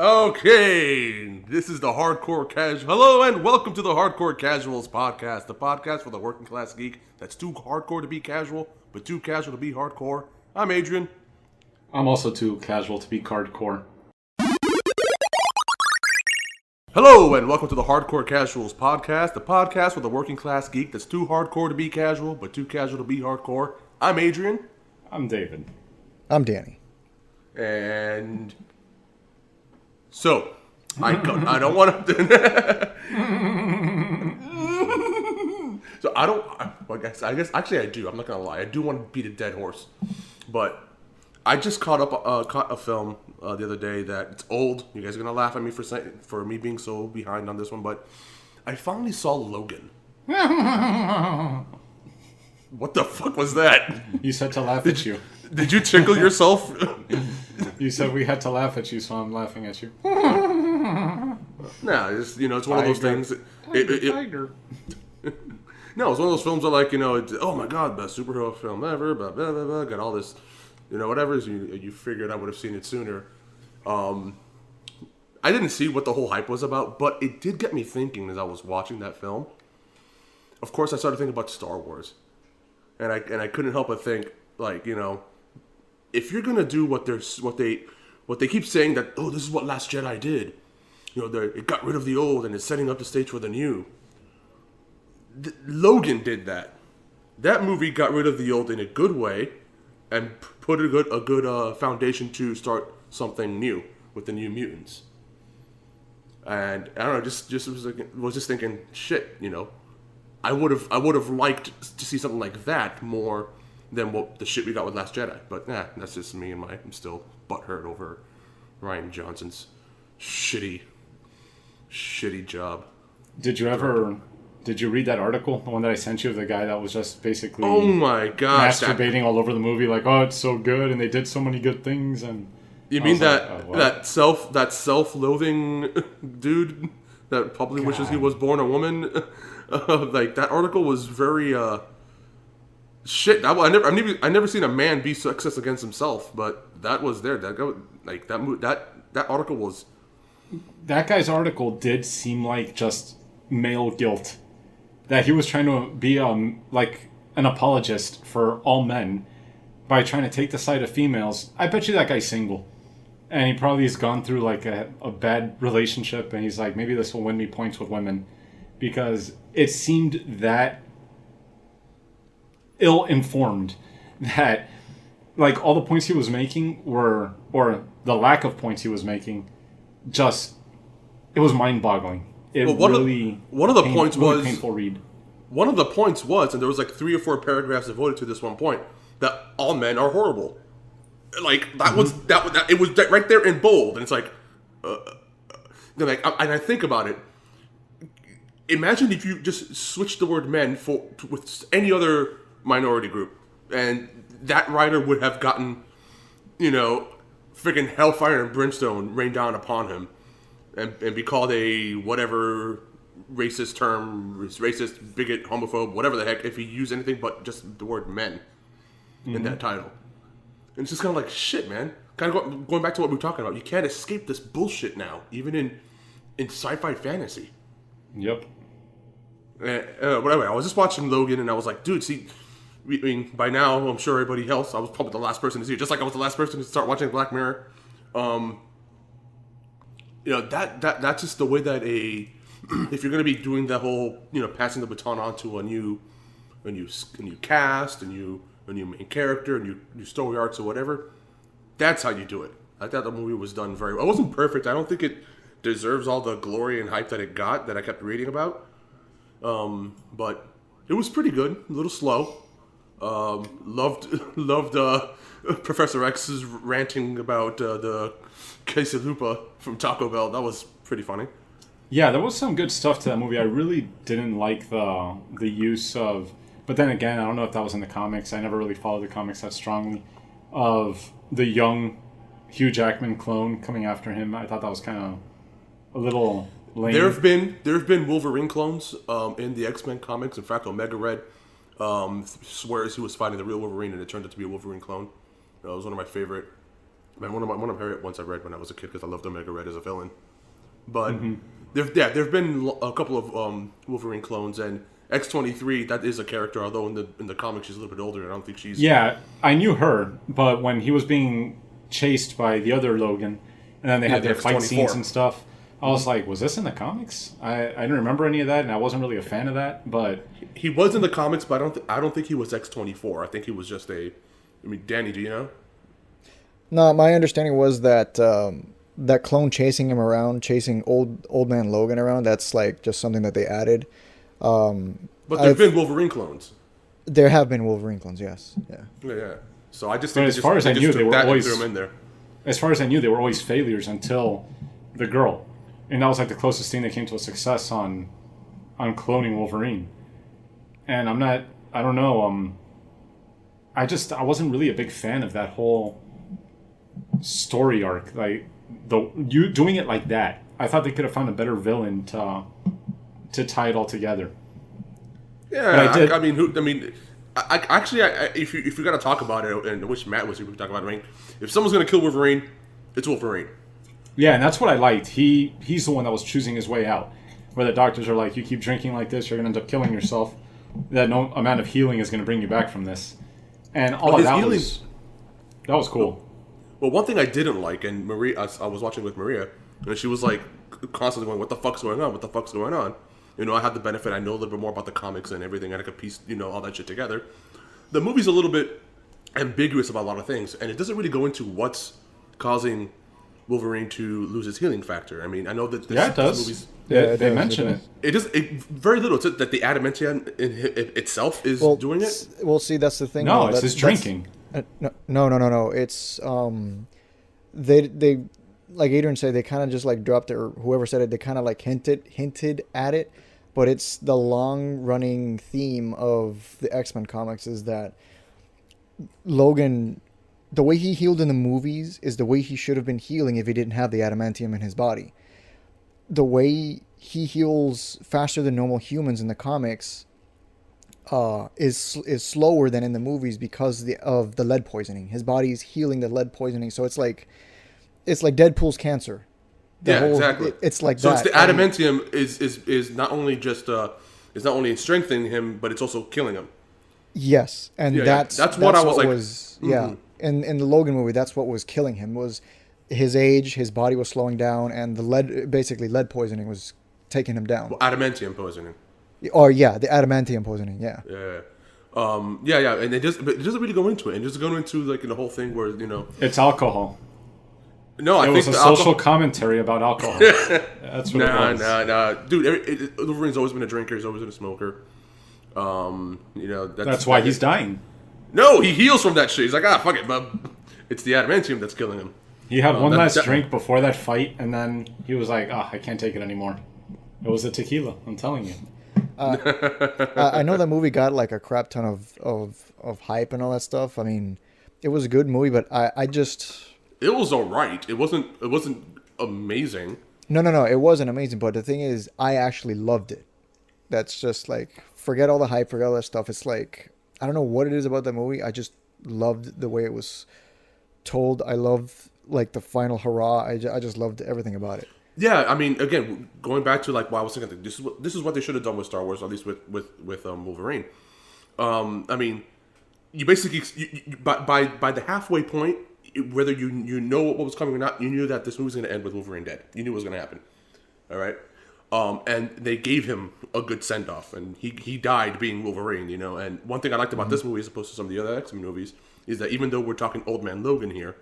Okay, this is the Hardcore Casual. Hello and welcome to the Hardcore Casuals podcast, the podcast for the working class geek that's too hardcore to be casual, but too casual to be hardcore. I'm Adrian. I'm also too casual to be hardcore. Hello and welcome to the Hardcore Casuals podcast, the podcast for the working class geek that's too hardcore to be casual, but too casual to be hardcore. I'm Adrian. I'm David. I'm Danny. And so, I don't want to. So I don't. I guess actually I do. I'm not gonna lie. I do want to beat a dead horse, but I just caught a film the other day that it's old. You guys are gonna laugh at me for me being so behind on this one, but I finally saw Logan. What the fuck was that? You said to laugh at you. Did you tickle yourself? You said we had to laugh at you, so I'm laughing at you. Nah, it's one of those things. Tiger. No, it's one of those films that oh my god, best superhero film ever, blah blah blah blah. Got all this, whatever. So you figured I would have seen it sooner. I didn't see what the whole hype was about, but it did get me thinking as I was watching that film. Of course, I started thinking about Star Wars, and I couldn't help but think, if you're gonna do what they keep saying that, oh, this is what Last Jedi did, it got rid of the old and it's setting up the stage for the new. Logan did that. That movie got rid of the old in a good way, and put a good foundation to start something new with the New Mutants. And I don't know, was just thinking, shit, I would have liked to see something like that more than what the shit we got with Last Jedi. But that's just me and I'm still butthurt over Rian Johnson's shitty job. Did you read that article, the one that I sent you of the guy that was just basically oh my gosh, masturbating all over the movie, like, oh, it's so good and they did so many good things? And you mean that self-loathing dude that probably wishes he was born a woman? That article was very shit. I never seen a man be sexist against himself, but that was there. That article was. That guy's article did seem like just male guilt. That he was trying to be an apologist for all men by trying to take the side of females. I bet you that guy's single. And he probably has gone through a bad relationship, and he's like, maybe this will win me points with women. Because it seemed that ill-informed that all the points he was making or the lack of points he was making, it was mind-boggling. One of the points was painful read. One of the points was, and there was 3 or 4 paragraphs devoted to this one point, that all men are horrible. That was it was right there in bold, and it's and I think about it. Imagine if you just switched the word men with any other minority group, and that writer would have gotten, freaking hellfire and brimstone rained down upon him. And be called a whatever racist term, racist, bigot, homophobe, whatever the heck, if he used anything but just the word men in that title. And it's just kind of shit, man. Kind of going back to what we were talking about. You can't escape this bullshit now, even in sci-fi fantasy. Yep. Whatever. I was just watching Logan, and I was like, dude, see, by now, I'm sure everybody else, I was probably the last person to see it, just like I was the last person to start watching Black Mirror. That's just the way that if you're going to be doing that whole, passing the baton on to a new cast, a new main character, a new story arcs or whatever, that's how you do it. I thought the movie was done very well. It wasn't perfect. I don't think it deserves all the glory and hype that it got, that I kept reading about. But it was pretty good. A little slow. Loved Professor X's ranting about the quesalupa from Taco Bell. That was pretty funny. Yeah, there was some good stuff to that movie. I really didn't like the use of, but then again, I don't know if that was in the comics. I never really followed the comics that strongly, of the young Hugh Jackman clone coming after him. I thought that was kind of a little lame. There have been Wolverine clones in the X-Men comics. In fact, Omega Red swears he was fighting the real Wolverine, and it turned out to be a Wolverine clone. It was one of my favorite Man, one of my ones I read when I was a kid because I loved Omega Red as a villain. But there've been a couple of Wolverine clones, and X-23, that is a character, although in the comics she's a little bit older. I don't think she's... Yeah, I knew her, but when he was being chased by the other Logan, and then they had their fight scenes and stuff, I was like, was this in the comics? I didn't remember any of that, and I wasn't really a fan of that, but... He was in the comics, but I don't think he was X-24. I think he was just a... I mean, Danny, do you know? No, my understanding was that that clone chasing him around, chasing old man Logan around, that's like just something that they added. But there've been Wolverine clones. There have been Wolverine clones, yes. Yeah. Yeah. So I just but think as far as I knew, they were always... threw him in there. As far as I knew, they were always failures until the girl. And that was like the closest thing that came to a success on cloning Wolverine. And I don't know, I wasn't really a big fan of that whole story arc. Like, you doing it like that. I thought they could have found a better villain to tie it all together. Yeah, if you got to talk about it, and I wish Matt was here to talk about it, I mean, if someone's going to kill Wolverine, it's Wolverine. Yeah, and that's what I liked. He's the one that was choosing his way out. Where the doctors are like, you keep drinking like this, you're going to end up killing yourself. That no amount of healing is going to bring you back from this. And all of that was cool. Well, one thing I didn't like, and Maria, I was watching with Maria, and she was like constantly going, "What the fuck's going on? What the fuck's going on?" You know, I had the benefit, I know a little bit more about the comics and everything, and I could piece, all that shit together. The movie's a little bit ambiguous about a lot of things, and it doesn't really go into what's causing Wolverine to lose his healing factor. I mean, I know that it does. They mention it. It does very little. It's that the adamantium itself is doing it. Well, see, that's the thing. No, it's his drinking. No. It's they like Adrian said, they kind of just like dropped it, or whoever said it, they kind of like hinted at it, but it's the long running theme of the X-Men comics is that Logan, the way he healed in the movies is the way he should have been healing if he didn't have the adamantium in his body. The way he heals faster than normal humans in the comics is slower than in the movies because of the lead poisoning. His body's healing the lead poisoning, so it's like Deadpool's cancer. Exactly. It's like so that. So it's the adamantium is not only just is not only strengthening him, but it's also killing him. Yes, and that's what I was like. Mm-hmm. In the Logan movie, that's what was killing him, was his age, his body was slowing down, and the lead poisoning was taking him down. Well, adamantium poisoning. Or the adamantium poisoning. Yeah. And it doesn't really go into it. And just go into like the whole thing where it's alcohol. No, I think it was a social commentary about alcohol. That's what it was. Nah, dude. Wolverine's always been a drinker. He's always been a smoker. That's why he's dying. No, he heals from that shit. He's like, fuck it, bub. It's the adamantium that's killing him. He had one last drink before that fight, and then he was like, I can't take it anymore. It was the tequila, I'm telling you. I know that movie got like a crap ton of hype and all that stuff. I mean, it was a good movie, but I just... It was alright. It wasn't amazing. No, it wasn't amazing, but the thing is, I actually loved it. That's just like, forget all the hype, forget all that stuff. It's like, I don't know what it is about that movie. I just loved the way it was told. I loved like the final hurrah. I just loved everything about it. Yeah, I mean, again, going back to like what I was thinking, this is what they should have done with Star Wars, at least with Wolverine. I mean, you basically by the halfway point, whether you know what was coming or not, you knew that this movie was going to end with Wolverine dead. You knew it was going to happen. All right. And they gave him a good send off, and he died being Wolverine, And one thing I liked about this movie, as opposed to some of the other X-Men movies, is that even though we're talking Old Man Logan here,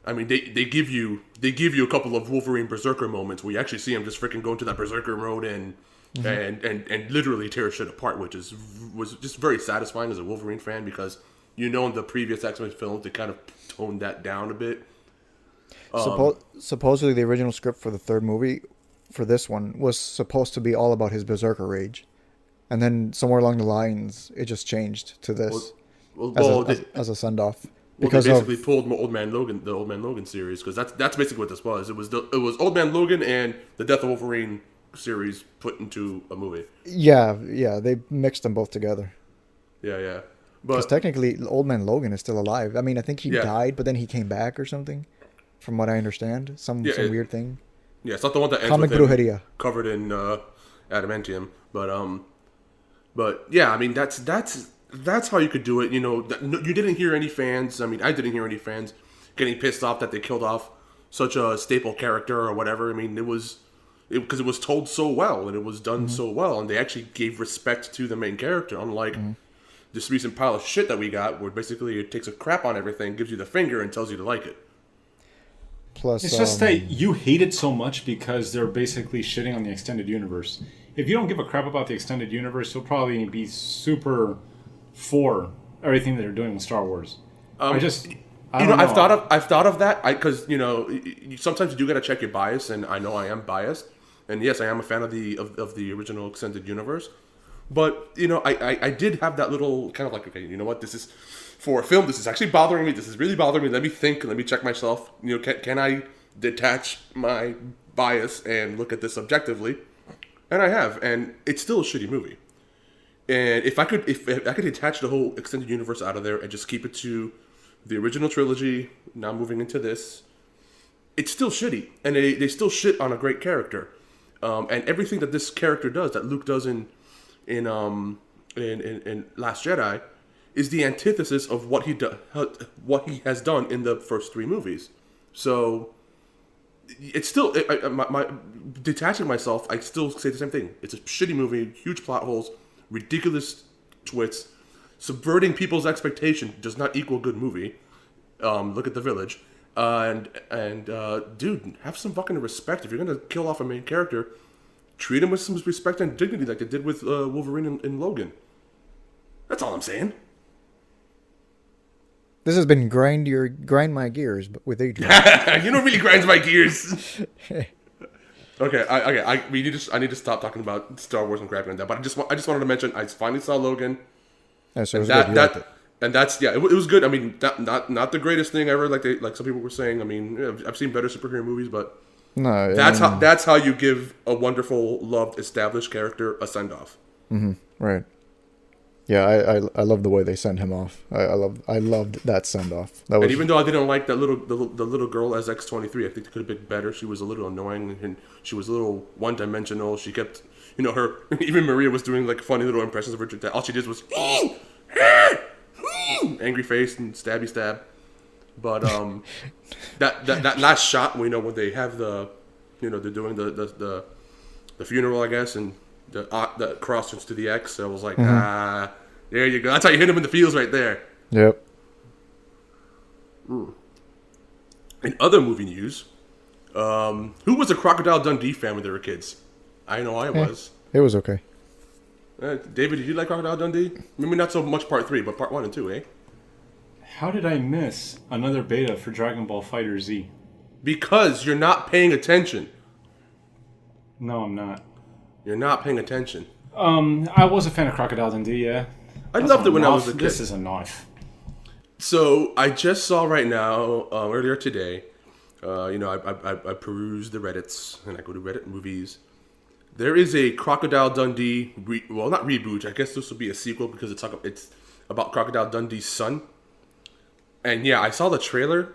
I mean they give you a couple of Wolverine Berserker moments where you actually see him just freaking go into that Berserker mode and literally tear shit apart, which was just very satisfying as a Wolverine fan, because in the previous X-Men films they kind of toned that down a bit. Supposedly the original script for the third movie, for this one, was supposed to be all about his Berserker rage, and then somewhere along the lines it just changed to this as a send off. Because they basically pulled the Old Man Logan series, because that's basically what this was. It was Old Man Logan and the Death of Wolverine series put into a movie. Yeah, they mixed them both together. Yeah. Because But technically, Old Man Logan is still alive. I mean, I think he yeah, died, but then he came back or something, from what I understand. yeah, Some weird thing. yeah. It's not the one that ends Comic with him brujeria. covered in adamantium, but yeah, I mean that's how you could do it. You know, you didn't hear any fans. I mean, I didn't hear any fans getting pissed off that they killed off such a staple character or whatever. I mean, because it was told so well and it was done so well, and they actually gave respect to the main character, unlike this recent pile of shit that we got, where basically it takes a crap on everything, gives you the finger, and tells you to like it. Plus, It's just that you hate it so much because they're basically shitting on the extended universe. If you don't give a crap about the extended universe, you'll probably be super for everything that they're doing with Star Wars. I don't know. I've thought of that, because sometimes you do gotta check your bias, and I know I am biased, and yes, I am a fan of the original extended universe, but I did have that little kind of like, okay, you know what, this is for a film, this is actually bothering me, this is really bothering me. Let me think, let me check myself. Can I detach my bias and look at this objectively? And I have, and it's still a shitty movie. And if I could detach the whole extended universe out of there and just keep it to the original trilogy, now moving into this, it's still shitty, and they still shit on a great character, and everything that this character does, that Luke does in Last Jedi, is the antithesis of what he has done in the first three movies. So it's still my detaching myself. I still say the same thing. It's a shitty movie, huge plot holes, ridiculous twists. Subverting people's expectation does not equal good movie. Look at The Village, and dude, have some fucking respect. If you're gonna kill off a main character, treat him with some respect and dignity, like they did with Wolverine and Logan. That's all I'm saying. this has been grind my gears, but with Adrian. You know, what really grinds my gears. Okay, I need to stop talking about Star Wars and crapping on that. But I just wanted to mention I finally saw Logan. So it was good. You liked it. And that's it was good. I mean, not the greatest thing ever, like some people were saying. I mean, I've seen better superhero movies, but No, that's how you give a wonderful, loved, established character a send off. Right. Yeah, I love the way they send him off. I loved that send off. That was, And even though I didn't like the little girl as X-23, I think it could have been better. She was a little annoying, and she was a little one-dimensional. She kept, her. Even Maria was doing like funny little impressions of her. All she did was angry face and stabby stab. But that last shot, when they have the, they're doing the funeral, I guess, and the cross turns to the X. So I was like, there you go. That's how you hit him in the feels right there. Yep. In other movie news, who was a Crocodile Dundee fan when they were kids? I know I was. It was okay. David, did you like Crocodile Dundee? Maybe not so much part 3, but part 1 and 2, eh? How did I miss another beta for Dragon Ball Fighter Z? Because you're not paying attention. No, I'm not. You're not paying attention. I was a fan of Crocodile Dundee, yeah. I loved it when I was a kid. This is a knife. So I just saw right now, earlier today, I peruse the Reddits, and I go to Reddit movies. There is a Crocodile Dundee, not reboot. I guess this will be a sequel because it's about Crocodile Dundee's son. And yeah, I saw the trailer,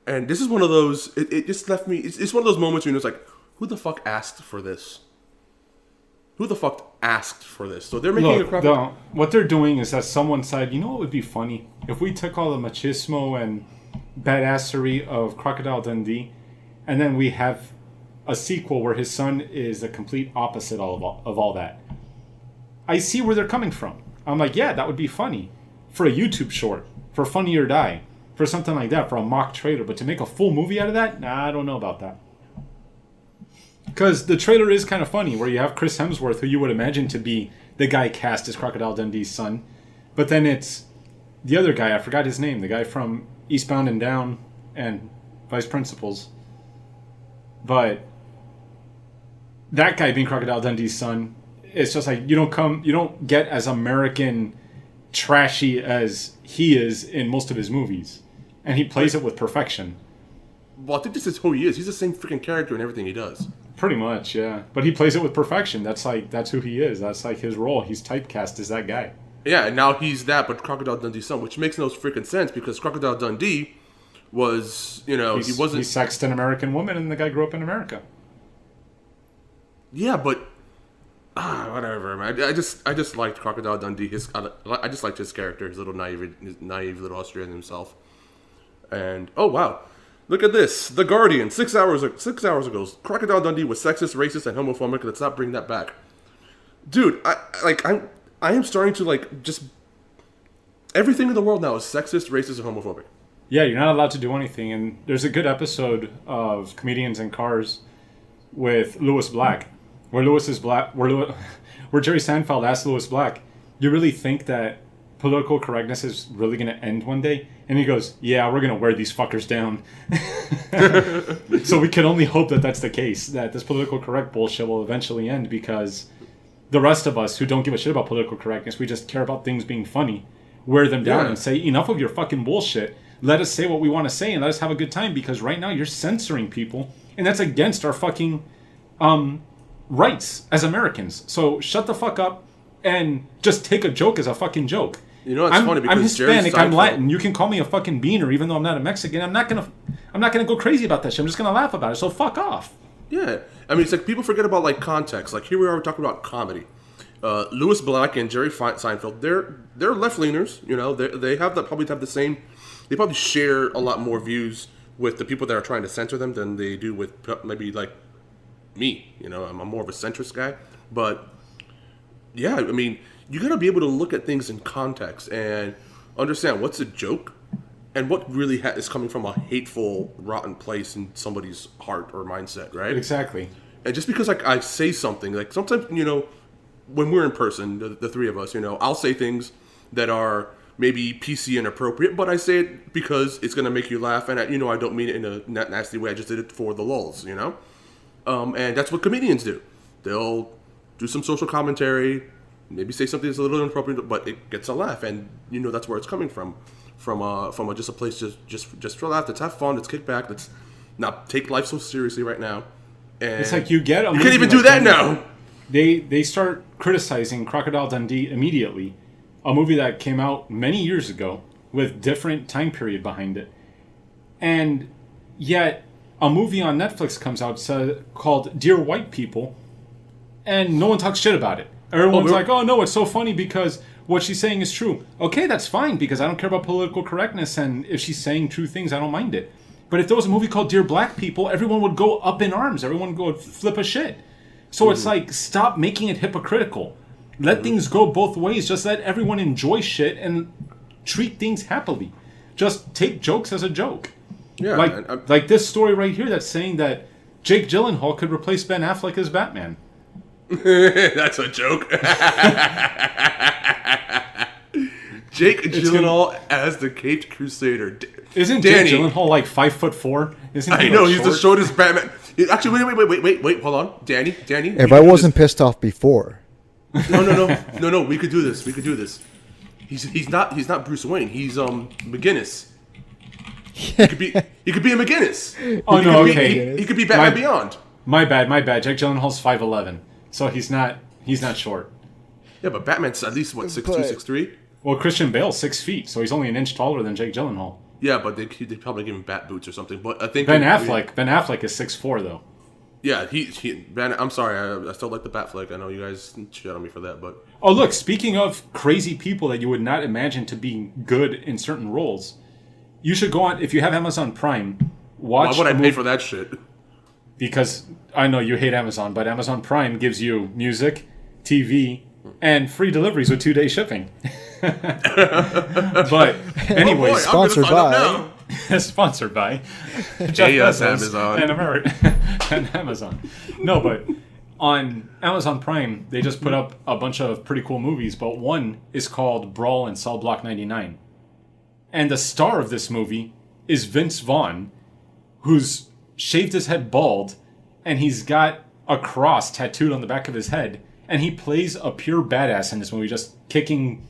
and this is one of those. It just left me. It's one of those moments when it's like, who the fuck asked for this? Who the fuck asked for this? So they're making a Crocodile. What they're doing is that someone said, you know what would be funny? If we took all the machismo and badassery of Crocodile Dundee, and then we have a sequel where his son is the complete opposite of all that. I see where they're coming from. I'm like, yeah, that would be funny. For a YouTube short. For Funny or Die. For something like that. For a mock trailer. But to make a full movie out of that? Nah, I don't know about that. Because the trailer is kind of funny, where you have Chris Hemsworth, who you would imagine to be the guy cast as Crocodile Dundee's son. But then it's the other guy, I forgot his name, the guy from Eastbound and Down and Vice Principals. But that guy being Crocodile Dundee's son, it's just like you don't get as American trashy as he is in most of his movies. And he plays it with perfection. Well, I think this is who he is. He's the same freaking character in everything he does. Pretty much, yeah. But he plays it with perfection. That's who he is. That's like his role. He's typecast as that guy. Yeah, and now he's that, but Crocodile Dundee's son, which makes no freaking sense because Crocodile Dundee was, he wasn't. He sexed an American woman, and the guy grew up in America. Yeah, but whatever, man. I just liked Crocodile Dundee. I just liked his character, his naive little Austrian himself. And oh wow, look at this. The Guardian, 6 hours ago, Crocodile Dundee was sexist, racist, and homophobic. Let's not bring that back, dude. I am starting to just everything in the world now is sexist, racist, and homophobic. Yeah, you're not allowed to do anything. And there's a good episode of Comedians in Cars with Lewis Black, where Jerry Seinfeld asked Lewis Black, "You really think that political correctness is really going to end one day?" And he goes, "Yeah, we're going to wear these fuckers down." So we can only hope that that's the case, that this political correct bullshit will eventually end, because the rest of us who don't give a shit about political correctness, we just care about things being funny, wear them down and say, enough of your fucking bullshit. Let us say what we want to say and let us have a good time, because right now you're censoring people, and that's against our fucking rights as Americans. So shut the fuck up and just take a joke as a fucking joke. You know, it's funny because I'm Hispanic, I'm Latin. You can call me a fucking beaner, even though I'm not a Mexican. I'm not gonna go crazy about that shit. I'm just gonna laugh about it. So fuck off. Yeah, I mean, it's like people forget about context. Like here we are talking about comedy. Lewis Black and Jerry Seinfeld, they're left leaners. They probably have the same. They probably share a lot more views with the people that are trying to censor them than they do with maybe me. I'm more of a centrist guy, but yeah, I mean, you got to be able to look at things in context and understand what's a joke and what really is coming from a hateful, rotten place in somebody's heart or mindset, right? Exactly. And just because I say something, sometimes, when we're in person, the three of us, I'll say things that are maybe PC and appropriate, but I say it because it's going to make you laugh, and I don't mean it in a nasty way. I just did it for the lulz, and that's what comedians do. They'll do some social commentary, maybe say something that's a little inappropriate, but it gets a laugh, and that's where it's coming from just a place just for laugh. Let's have fun. Let's kick back. Let's not take life so seriously right now. And it's like you can't even do that now. They start criticizing Crocodile Dundee immediately, a movie that came out many years ago with different time period behind it, and yet a movie on Netflix comes out called Dear White People, and no one talks shit about it. Everyone's like, "Oh no, it's so funny because what she's saying is true." Okay, that's fine, because I don't care about political correctness, and if she's saying true things, I don't mind it. But if there was a movie called Dear Black People, everyone would go up in arms. Everyone would flip a shit. So it's like, stop making it hypocritical. Let things go both ways. Just let everyone enjoy shit and treat things happily. Just take jokes as a joke. Yeah, like this story right here that's saying that Jake Gyllenhaal could replace Ben Affleck as Batman. That's a joke. Jake Gyllenhaal as the Caped Crusader. Isn't Danny, Jake Gyllenhaal 5'4"? Isn't he? I know, he's the shortest Batman. Actually, wait, hold on, Danny. If I wasn't pissed off before. No. We could do this. He's not Bruce Wayne. He's McGinnis. He could be a McGinnis. Oh no, okay. He could be Batman Beyond. My bad. Jake Gyllenhaal's 5'11", so he's not short. Yeah, but Batman's at least 6'2", 6'3". Well, Christian Bale's 6 feet, so he's only an inch taller than Jake Gyllenhaal. Yeah, but they probably give him bat boots or something. But I think Ben Affleck is 6'4", though. Yeah, I'm sorry, I still like the Batfleck. I know you guys shit on me for that, but oh look, speaking of crazy people that you would not imagine to be good in certain roles, you should go on, if you have Amazon Prime, watch. Why would I pay for that shit? Because I know you hate Amazon, but Amazon Prime gives you music, TV, and free deliveries with 2-day shipping. But anyway, sponsored by sponsored by Jeff Bezos Amazon and Amazon. No, but on Amazon Prime, they just put up a bunch of pretty cool movies, but one is called Brawl in Cell Block 99. And the star of this movie is Vince Vaughn, who's shaved his head bald, and he's got a cross tattooed on the back of his head, and he plays a pure badass in this movie, just kicking,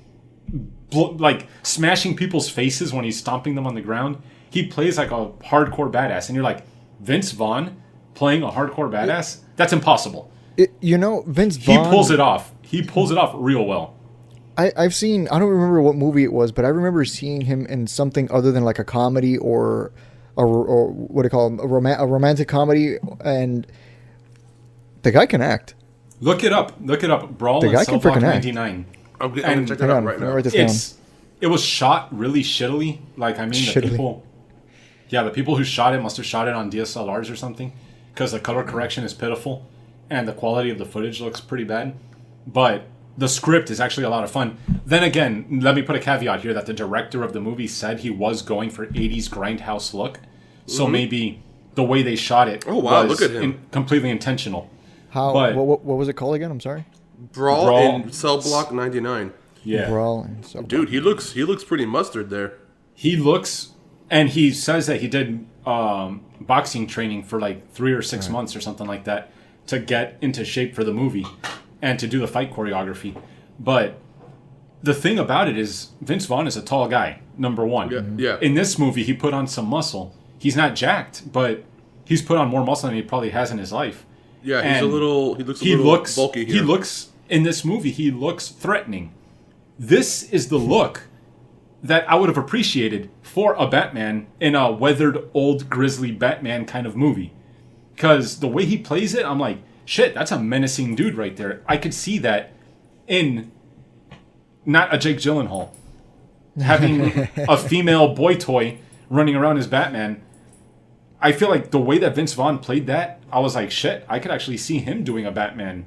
smashing people's faces when he's stomping them on the ground. He plays like a hardcore badass, and you're like, Vince Vaughn playing a hardcore badass? That's impossible. Vince Vaughn... He pulls it off. He pulls it off real well. I've seen. I don't remember what movie it was, but I remember seeing him in something other than like a comedy or what do you call him, a romantic comedy, and the guy can act. Look it up. Look it up. Brawl The in guy Cell can freaking Block act. 99. I'm gonna check that Hang out on, right let me now. write this down. It was shot really shittily. Like, I mean, the Shittily. people... Yeah, the people who shot it must have shot it on DSLRs or something, because the color correction is pitiful, and the quality of the footage looks pretty bad. But the script is actually a lot of fun. Then again, let me put a caveat here that the director of the movie said he was going for 80s grindhouse look. So maybe the way they shot it wow, was look at him. completely intentional. How? But- What was it called again? I'm sorry. Brawl in Cell Block 99. Yeah. Brawl. And so Dude, he looks pretty mustard there. He looks, and he says that he did boxing training for like 3 or 6 months or something like that to get into shape for the movie and to do the fight choreography. But the thing about it is Vince Vaughn is a tall guy, number one. Yeah. In this movie, he put on some muscle. He's not jacked, but he's put on more muscle than he probably has in his life. Yeah, And he looks a little bulky here. He looks, in this movie, he looks threatening. This is the look that I would have appreciated for a Batman in a weathered, old, grisly Batman kind of movie. Because the way he plays it, I'm like, shit, that's a menacing dude right there. I could see that in not a Jake Gyllenhaal. Having a female boy toy running around as Batman. I feel like the way that Vince Vaughn played that, I was like, shit, I could actually see him doing a Batman.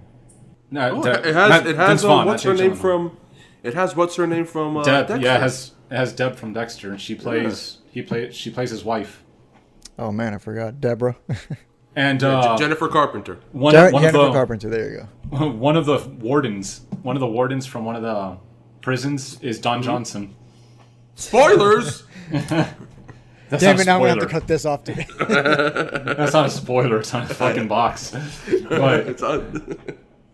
No, It has what's her name from? It has what's her name from? Deb. Dexter. Yeah, it has Deb from Dexter, and she plays she plays his wife. Oh man, I forgot. Deborah. And Jennifer Carpenter. one Jennifer of the Carpenter. There you go. one of the wardens from one of the prisons is Don Johnson. Spoilers. That's Damn not it! a Now I'm gonna have to spoiler. cut this off today. That's not a spoiler. It's on a fucking box. But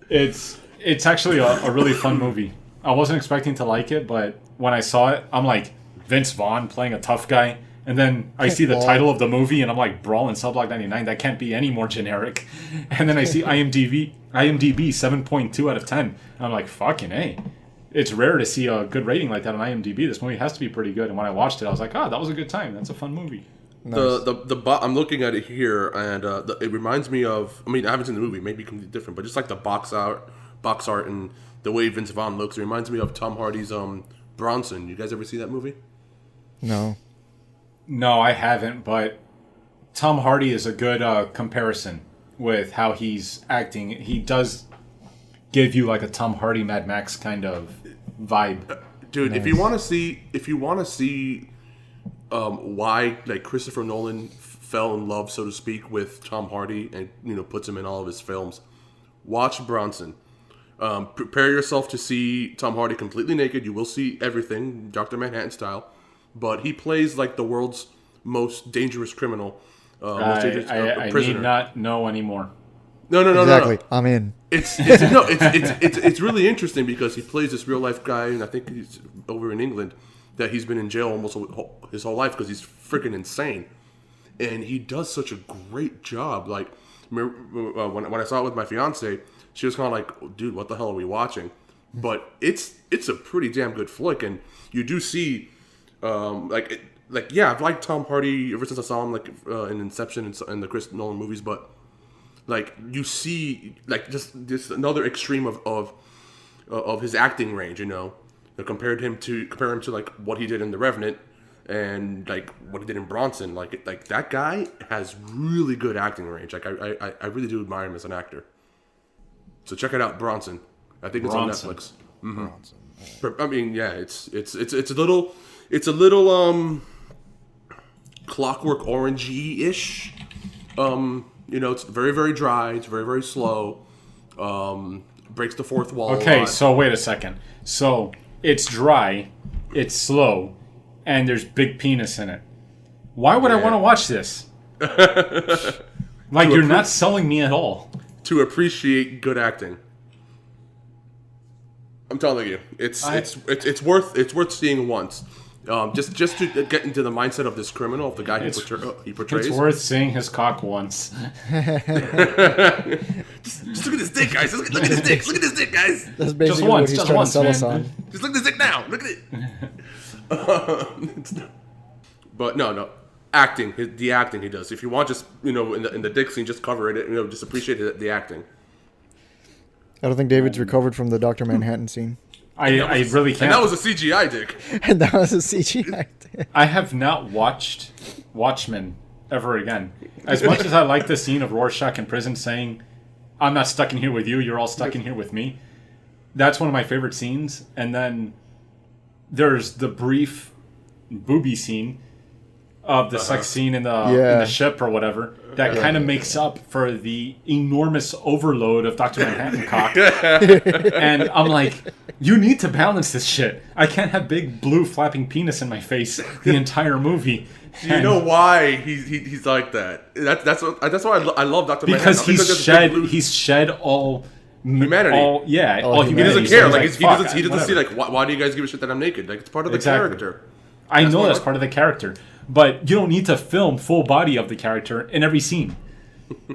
it's actually a really fun movie. I wasn't expecting to like it, but when I saw it, I'm like, Vince Vaughn playing a tough guy. And then I see the Brawl. title of the movie, and I'm like, Brawl in Cell Block 99. That can't be any more generic. And then I see IMDb 7.2 out of 10. And I'm like, fucking A. It's rare to see a good rating like that on IMDb. This movie has to be pretty good. And when I watched it, I was like, that was a good time. That's a fun movie. I'm looking at it here, and it reminds me of. I mean, I haven't seen the movie. Maybe completely different, but just like the box art, and the way Vince Vaughn looks, it reminds me of Tom Hardy's Bronson. You guys ever see that movie? No. No, I haven't, but Tom Hardy is a good comparison with how he's acting. He does give you like a Tom Hardy Mad Max kind of vibe. Dude, if you want to see why like Christopher Nolan fell in love, so to speak, with Tom Hardy and puts him in all of his films, watch Bronson. Prepare yourself to see Tom Hardy completely naked. You will see everything, Dr. Manhattan style, but he plays like the world's most dangerous criminal, I prisoner. need not know anymore. No. Exactly. I'm in. It's really interesting because he plays this real life guy, and I think he's over in England, that he's been in jail almost his whole life because he's freaking insane, and he does such a great job. Like when I saw it with my fiance, she was kind of like, "Dude, what the hell are we watching?" But it's a pretty damn good flick, and you do see I've liked Tom Hardy ever since I saw him in Inception and the Chris Nolan movies, but like you see like just another extreme of his acting range, compare him to like what he did in The Revenant and like what he did in Bronson. Like that guy has really good acting range. Like I really do admire him as an actor. So check it out, Bronson. I think it's Bronson. on Netflix. Mm-hmm. I mean, yeah, it's a little Clockwork Orange-y-ish. It's very, very dry. It's very, very slow. Breaks the fourth wall. Okay, so wait a second. So it's dry, it's slow, and there's big penis in it. Why would I want to watch this? Like, you're not selling me at all. To appreciate good acting. I'm telling you, it's worth seeing once. Just to get into the mindset of this criminal, of the guy he portrays. It's worth seeing his cock once. Just look at this dick, guys. Look at this dick. Look at this dick, guys. That's basically once, what he's just trying once, to sell us man. on. Just look at this dick now. Look at it. But no. Acting, the acting he does. If you want, just in the dick scene, just cover it. Just appreciate the acting. I don't think David's recovered from the Dr. Manhattan scene. I really can't. And that was a CGI dick. And that was a CGI. I have not watched Watchmen ever again. As much as I like the scene of Rorschach in prison saying, "I'm not stuck in here with you. You're all stuck in here with me." That's one of my favorite scenes. And then there's the brief booby scene of the sex scene in the ship or whatever that kind of makes up for the enormous overload of Dr. Manhattan cock. And I'm like, you need to balance this shit. I can't have big blue flapping penis in my face the entire movie. Do you know why he's like that? That's why I love Dr. Because Manhattan. he's shed all humanity. All humanity. He doesn't care. So he doesn't see why do you guys give a shit that I'm naked? Like, it's part of the character. I know that's part of the character. But you don't need to film full body of the character in every scene.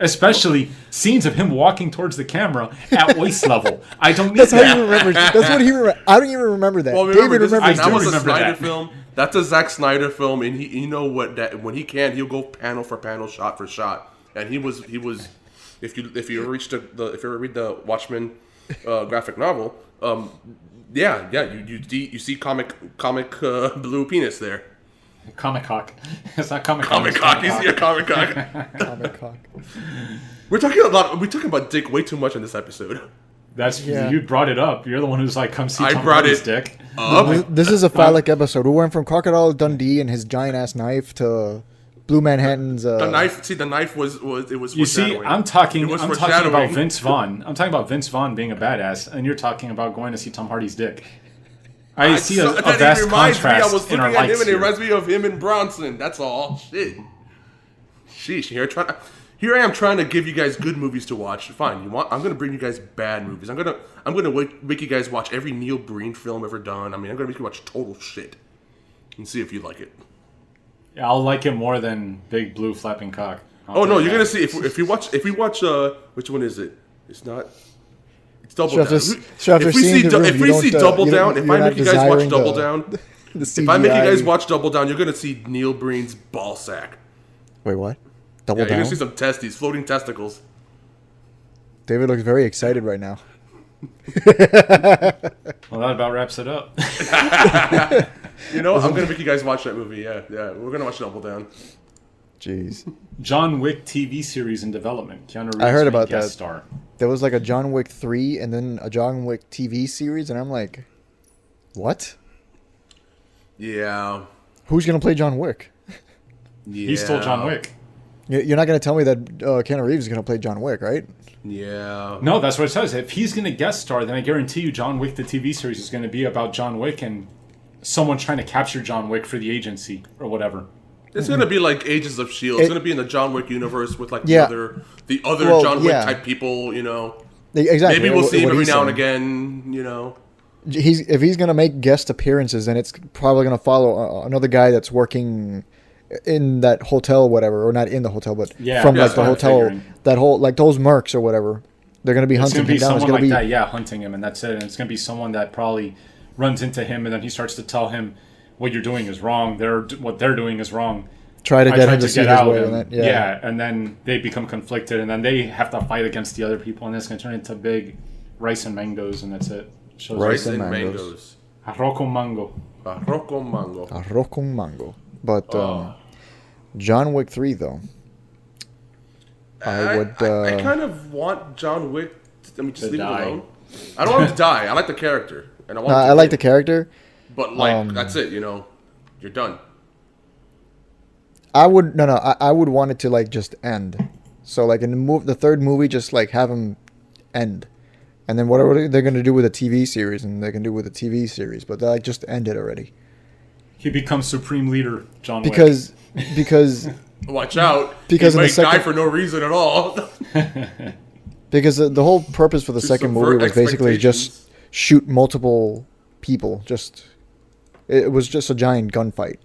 Especially scenes of him walking towards the camera at waist level. I don't need That's that. how he remembers. That's what he remembers. I don't even remember that. Well, David remembers. That was a remember Snyder that. film. That's a Zack Snyder film, and you know what? That when he can, he'll go panel for panel, shot for shot. And he was. If you ever read the Watchmen graphic novel, you see comic blue penis there. Comic cock. It's not comic cock. Comic cock. You see a comic cock. Comic cock. We're talking about dick way too much in this episode. You brought it up. You're the one who's like, come see Tom brought Hardy's it dick. This is a phallic episode. We went from Crocodile Dundee and his giant ass knife to Blue Manhattan's. The knife. See, the knife was. It was. You see, I'm talking about foreshadowing. Vince Vaughn. I'm talking about Vince Vaughn being a badass, and you're talking about going to see Tom Hardy's dick. I see a vast contrast I was in our looking at him, likes and it here. reminds me of him and Bronson. That's all. Shit. Sheesh. Here I am trying to give you guys good movies to watch. Fine. I'm gonna bring you guys bad movies. I'm gonna make you guys watch every Neil Breen film ever done. I mean, I'm gonna make you watch total shit and see if you like it. Yeah, I'll like it more than Big Blue Flapping Cock. You're gonna see if we watch which one is it? It's not. It's Double Down. If we see Double Down, if I make you guys watch Double Down, if I make you guys watch Double Down, you're gonna see Neil Breen's ball sack. Wait, what? Double You're Down? gonna see some testes, floating testicles. David looks very excited right now. Well, that about wraps it up. I'm gonna make you guys watch that movie. Yeah, we're gonna watch Double Down. Jeez. John Wick TV series in development. Keanu Reeves I heard being about guest that. Star. There was like a John Wick 3 and then a John Wick TV series, and I'm like, what? Yeah. Who's going to play John Wick? Yeah. He's still John Wick. You're not going to tell me that Keanu Reeves is going to play John Wick, right? Yeah. No, that's what it says. If he's going to guest star, then I guarantee you John Wick, the TV series, is going to be about John Wick and someone trying to capture John Wick for the agency or whatever. It's gonna be like Agents of S.H.I.E.L.D. It's gonna be in the John Wick universe with like the other John Wick type people, Exactly. Maybe we'll see him every now and again, If he's gonna make guest appearances, then it's probably gonna follow another guy that's working in that hotel, or whatever, or not in the hotel, but from like the hotel, that whole like those mercs or whatever. They're gonna be hunting him down. It's gonna be someone like that, hunting him, and that's it. And it's gonna be someone that probably runs into him, and then he starts to tell him, what you're doing is wrong. What they're doing is wrong. Try to get him to see his way. And then they become conflicted, and then they have to fight against the other people, and it's going to turn into big rice and mangoes, and that's it. Rice and mangoes. Arroz con mango. Arroz con mango. Arroz con mango. But John Wick 3, though. I kind of want John Wick to leave it alone. I don't want him to die. I like the character. And I like the character. But that's it, you're done. I would I would want it to like just end. So like in the third movie, just like have him end, and then whatever they're gonna do with a TV series, and they can do with a TV series, but they like just end it already. He becomes supreme leader, John Wick. Because watch out, because he might die for no reason at all. Because the whole purpose for the second movie was basically just shoot multiple people, just It was just a giant gunfight,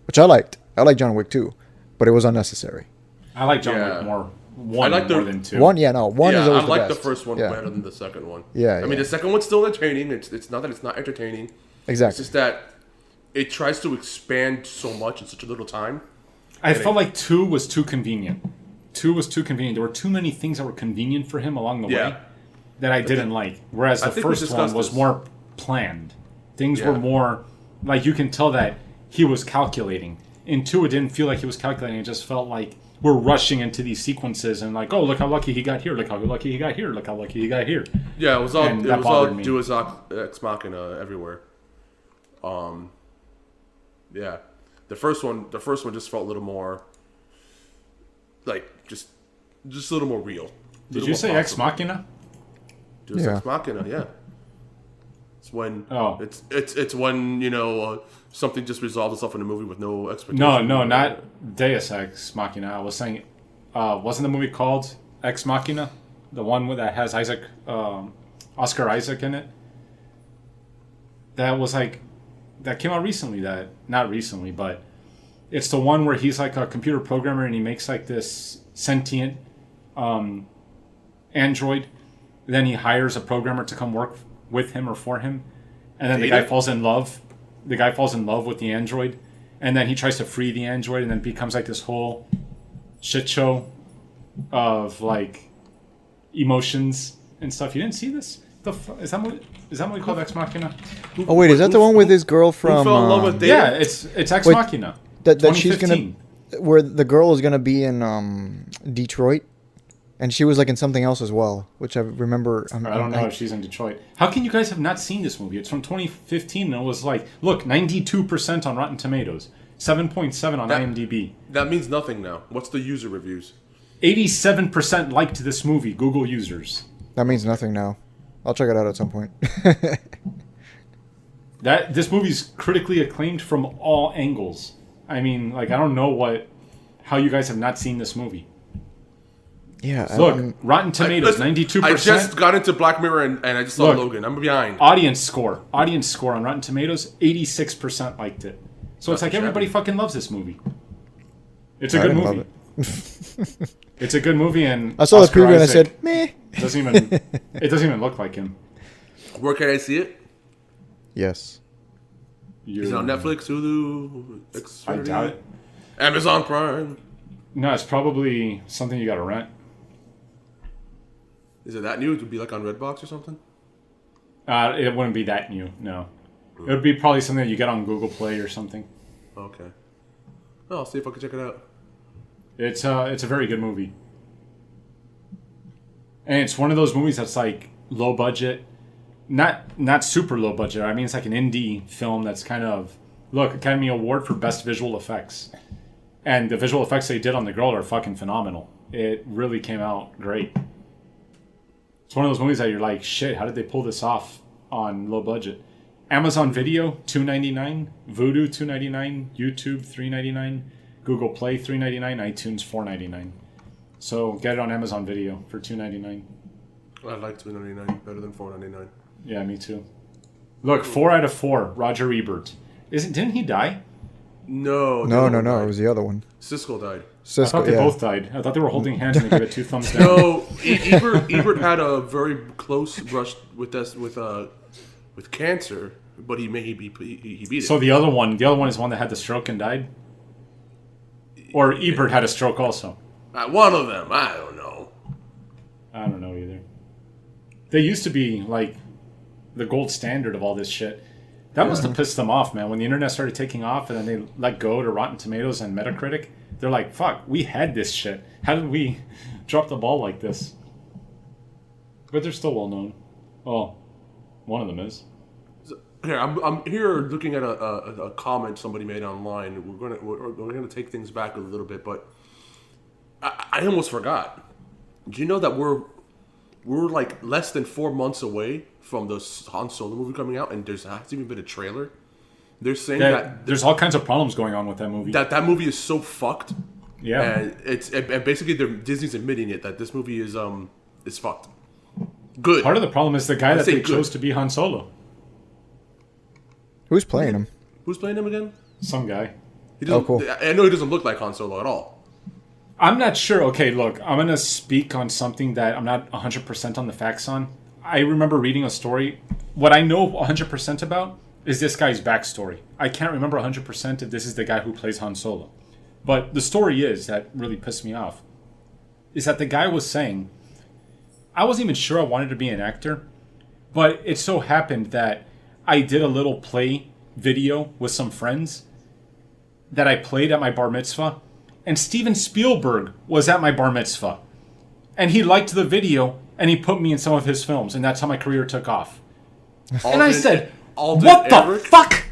which I liked. I like John Wick too, but it was unnecessary. I like John Yeah. Wick more. One I like more the- than two. One is always I the like best. the first one Yeah. better than the second one. Yeah, I mean, yeah. the second one's still entertaining. It's not that it's not entertaining. It's Exactly. just that it tries to expand so much in such a little time. I felt like 2 was too convenient. 2 was too convenient. There were too many things that were convenient for him along the Yeah. way that I didn't like. Whereas I the think we first one discussed was this. more planned. Things Yeah. were more like you can tell that he was calculating. In 2, it didn't feel like he was calculating. It just felt like we're rushing into these sequences and like, oh, look how lucky he got here. Look how lucky he got here. Look how lucky he got here. Yeah, it was all And that bothered me. Deus Ex Machina everywhere. Yeah, the first one just felt a little more like just a little more real. Did you say Ex Machina? Deus Yeah. Ex Machina, yeah. It's when Oh. it's when something just resolves itself in a movie with no expectation. No, not Deus Ex Machina. I was saying, wasn't the movie called Ex Machina? The one that has Oscar Isaac in it? That was like, that came out recently. Not recently, but it's the one where he's like a computer programmer and he makes like this sentient android. Then he hires a programmer to come work with him or for him. And then the guy falls in love. The guy falls in love with the android. And then he tries to free the android and then becomes like this whole shit show of like emotions and stuff. You didn't see this? Is that movie called Ex Machina? Oh wait, is that the one with this girl Who from? fell in love with Data? Yeah, it's Ex Wait, Machina. that she's gonna, 2015. where the girl is gonna be in Detroit, and she was like in something else as well, which I remember. I don't know if she's in Detroit. How can you guys have not seen this movie? It's from 2015 and it was like, look, 92% on Rotten Tomatoes, 7.7 on IMDb. That means nothing now. What's the user reviews? 87% liked this movie, Google users. That means nothing now. I'll check it out at some point. This movie's critically acclaimed from all angles. I mean, like, I don't know how you guys have not seen this movie. Yeah. Look, Rotten Tomatoes, 92%. I just got into Black Mirror and I just saw Look. Logan. I'm behind. Audience score on Rotten Tomatoes, 86% liked it. So it's like everybody fucking loves this movie. It's a I good didn't love movie. It's a good movie, and I saw Oscar the preview and I Isaac said, meh. it doesn't even look like him. Where can I see it? Yes. Is it on Netflix, Hulu, Xfinity, I doubt it. Amazon Prime? No, it's probably something you gotta rent. Is it that new? It would be like on Redbox or something? It wouldn't be that new, no. It would be probably something that you get on Google Play or something. Okay. Well, I'll see if I can check it out. It's a very good movie. And it's one of those movies that's like low budget. Not super low budget. I mean, it's like an indie film that's kind of... Look, Academy Award for Best Visual Effects. And the visual effects they did on the girl are fucking phenomenal. It really came out great. It's one of those movies that you're like, shit, how did they pull this off on low budget? Amazon Video, $2.99. Vudu, $2.99. YouTube, $3.99. Google Play, $3.99. iTunes, $4.99. So get it on Amazon Video for $2.99. I like $2.99 better than $4.99. Yeah, me too. Look, 4 out of 4. Roger Ebert. Didn't he die? No. No. Dylan It died. was the other one. Siskel died. Cisco, I thought they yeah. both died. I thought they were holding hands and they gave it 2 thumbs down. No, Ebert had a very close brush with cancer, but he beat it. So the other one is the one that had the stroke and died? Or Ebert had a stroke also? One of them, I don't know. I don't know either. They used to be like the gold standard of all this shit. That must have pissed them off, man. When the internet started taking off and then they let go to Rotten Tomatoes and Metacritic, they're like, fuck, we had this shit. How did we drop the ball like this? But they're still well known. Well, one of them is. Here, I'm here looking at a comment somebody made online. We're gonna take things back a little bit, but I almost forgot. Do you know that we're like less than 4 months away from the Han Solo movie coming out, and there's hasn't even been a trailer. They're saying that there's all kinds of problems going on with that movie. that movie is so fucked. Yeah. And basically Disney's admitting it that this movie is fucked. Good. Part of the problem is the guy that say they good. chose to be Han Solo. Who's playing him? Who's playing him again? Some guy. He doesn't, cool. I know he doesn't look like Han Solo at all. I'm not sure. Okay, look, I'm going to speak on something that I'm not 100% on the facts on. I remember reading a story. What I know 100% about is this guy's backstory. I can't remember 100% if this is the guy who plays Han Solo. But the story is, that really pissed me off, is that the guy was saying, I wasn't even sure I wanted to be an actor, but it so happened that I did a little play video with some friends that I played at my bar mitzvah, and Steven Spielberg was at my bar mitzvah. And he liked the video, and he put me in some of his films, and that's how my career took off. And I said, what the fuck?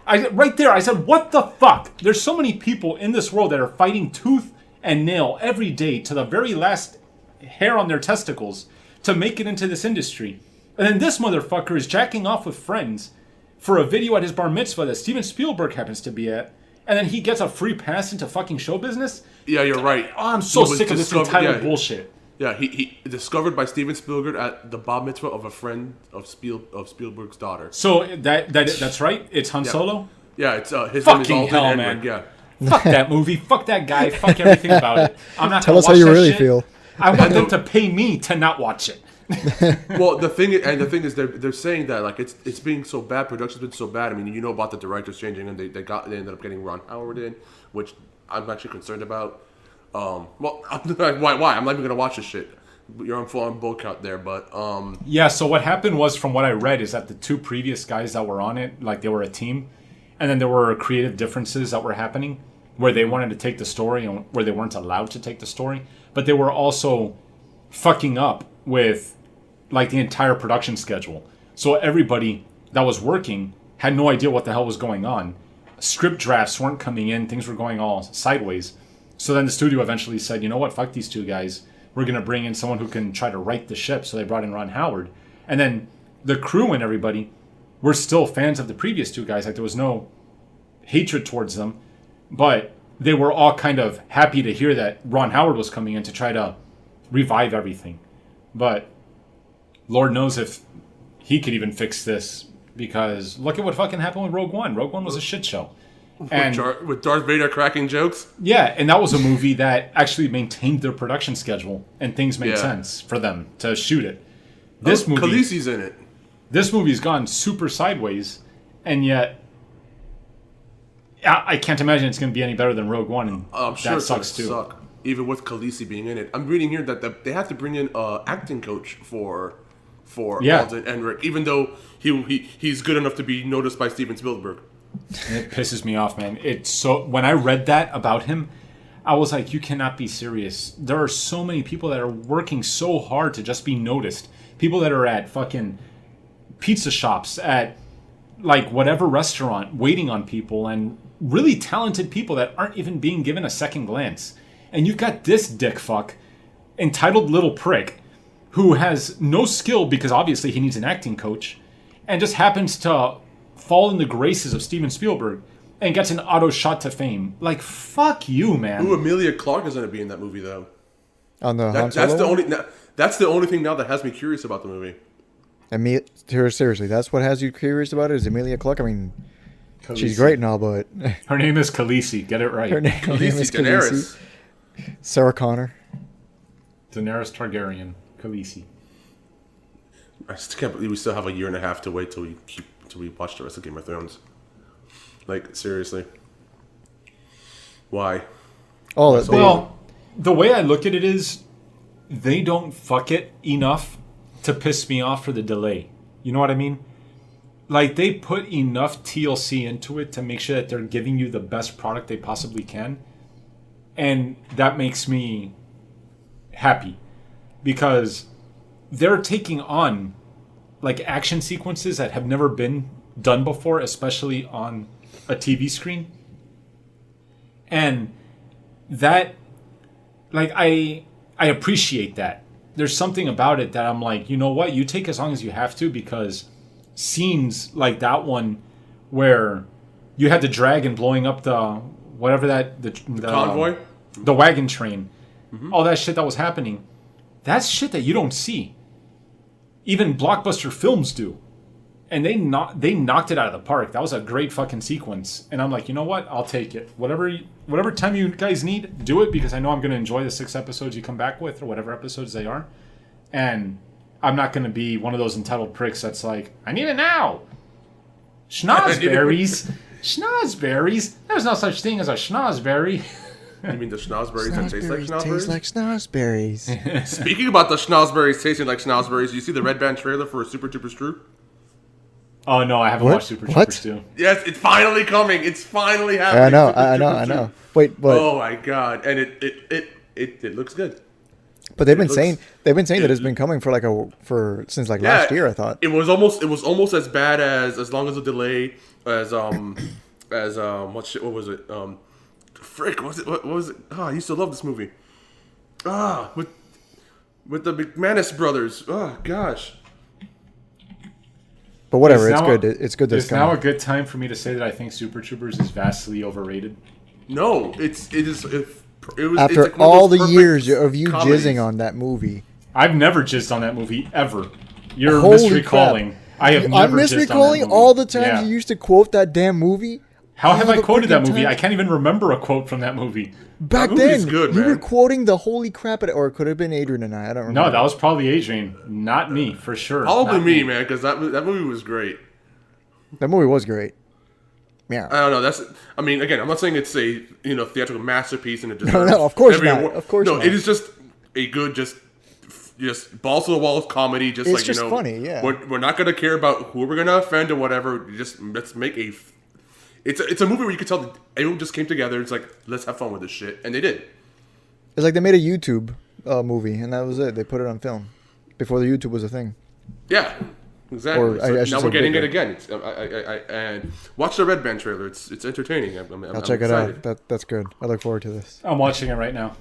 Right there, I said, what the fuck? There's so many people in this world that are fighting tooth and nail every day to the very last hair on their testicles to make it into this industry. And then this motherfucker is jacking off with friends for a video at his bar mitzvah that Steven Spielberg happens to be at. And then he gets a free pass into fucking show business? Yeah, you're right. Oh, I'm so sick of this entitled bullshit. Yeah, he discovered by Steven Spielberg at the bar mitzvah of a friend of Spielberg's daughter. So that's right? It's Han Solo? Yeah, it's his fucking name is hell, Alden man. Edward, yeah. Fuck that movie. Fuck that guy. Fuck everything about it. I'm not Tell gonna us how watch you that really shit. feel. I want them to pay me to not watch it. Well, the thing is they're saying that like it's being so bad, production's been so bad. I mean, you know about the directors changing, and they ended up getting Ron Howard in, which I'm actually concerned about. Well, I'm like, why? I'm not even gonna watch this shit. You're on full on bull count there, but Yeah. So what happened was, from what I read, is that the two previous guys that were on it, like they were a team, and then there were creative differences that were happening where they wanted to take the story and where they weren't allowed to take the story, but they were also fucking up with like the entire production schedule. So everybody that was working had no idea what the hell was going on. Script drafts weren't coming in. Things were going all sideways. So then the studio eventually said, you know what, fuck these two guys. We're going to bring in someone who can try to right the ship. So they brought in Ron Howard. And then the crew and everybody were still fans of the previous two guys. Like there was no hatred towards them. But they were all kind of happy to hear that Ron Howard was coming in to try to revive everything. But Lord knows if he could even fix this, because look at what fucking happened with Rogue One. Rogue One was a shit show. And with Darth Vader cracking jokes. yeah, and that was a movie that actually maintained their production schedule and things made sense for them to shoot it. This movie, Khaleesi's in it. This movie's gone super sideways, and yet I can't imagine it's going to be any better than Rogue One, and I'm sure that it's gonna sucks too. suck, even with Khaleesi being in it. I'm reading here that they have to bring in an acting coach for Alden Ehrenreich, even though he's good enough to be noticed by Steven Spielberg. It pisses me off, man. It's so, when I read that about him, I was like, you cannot be serious. There are so many people that are working so hard to just be noticed. People that are at fucking pizza shops, at like whatever restaurant, waiting on people, and really talented people that aren't even being given a second glance. And you've got this dick fuck, entitled little prick, who has no skill because obviously he needs an acting coach, and just happens to fall in the graces of Steven Spielberg and gets an auto shot to fame. Like, fuck you, man. Ooh, Emilia Clarke is going to be in that movie, though. On the Han Solo that's the one? only. That's the only thing now that has me curious about the movie. Seriously, that's what has you curious about it? Is Emilia Clarke? I mean, Khaleesi. she's great and all, but Her name is Khaleesi. Get it right. her name Khaleesi, is Daenerys. Sarah Connor. Daenerys Targaryen. Khaleesi. I just can't believe we still have a year and a half to wait till we watch the rest of Game of Thrones. Like, seriously. Why? Oh, Well, the way I look at it is, they don't fuck it enough to piss me off for the delay. You know what I mean? Like, they put enough TLC into it to make sure that they're giving you the best product they possibly can. And that makes me happy. Because they're taking on, like, action sequences that have never been done before, especially on a TV screen. And that, like, I appreciate that. There's something about it that I'm like, you know what? You take as long as you have to, because scenes like that one where you had the dragon blowing up the whatever that the Convoy, the wagon train, all that shit that was happening. That's shit that you don't see. Even blockbuster films do. and they knocked it out of the park. That was a great fucking sequence. And I'm like, you know what? I'll take it. Whatever time you guys need, do it, because I know I'm going to enjoy the 6 episodes you come back with, or whatever episodes they are. And I'm not going to be one of those entitled pricks that's like, I need it now. Schnozberries. Schnozberries? There's no such thing as a schnozberry. You mean the schnozberries that taste like schnozberries? Taste like schnozberries. Speaking about the schnozberries tasting like schnozberries, you see the Red Band trailer for Super Troopers 2? Oh, no, I haven't watched Super Troopers 2. Yes, it's finally coming. It's finally happening. I know. Wait, but oh my god, and it looks good. But they've been saying that it's been coming for since last year. I thought it was almost as bad as long as a delay as what was it what was it? Oh, I used to love this movie. With the McManus brothers. Oh gosh. But whatever, it's good. It's good. It's now a good time for me to say that I think Super Troopers is vastly overrated. No, it was after it's like all the years of you jizzing on that movie. I've never jizzed on that movie ever. You're Holy misrecalling. I'm misrecalling all the times you used to quote that damn movie. How have I quoted that movie? I can't even remember a quote from that movie. Back then, you were quoting the holy crap, or it could have been Adrian and I don't remember. No, that was probably Adrian, not me, for sure. Probably me, man, because that movie was great. That movie was great. Yeah. I don't know. I mean, again, I'm not saying it's a theatrical masterpiece and it just no, of course not. Of course not. It is just a good just balls to the walls comedy. It's just funny. Yeah. We're not gonna care about who we're gonna offend or whatever. Just let's make a. It's a movie where you can tell that everyone just came together. It's like, let's have fun with this shit, and they did. It's like they made a YouTube movie, and that was it. They put it on film before the YouTube was a thing. Yeah, exactly. Now we're getting it again. And watch the Red Band trailer. It's entertaining. I'll check it out. That's good. I look forward to this. I'm watching it right now.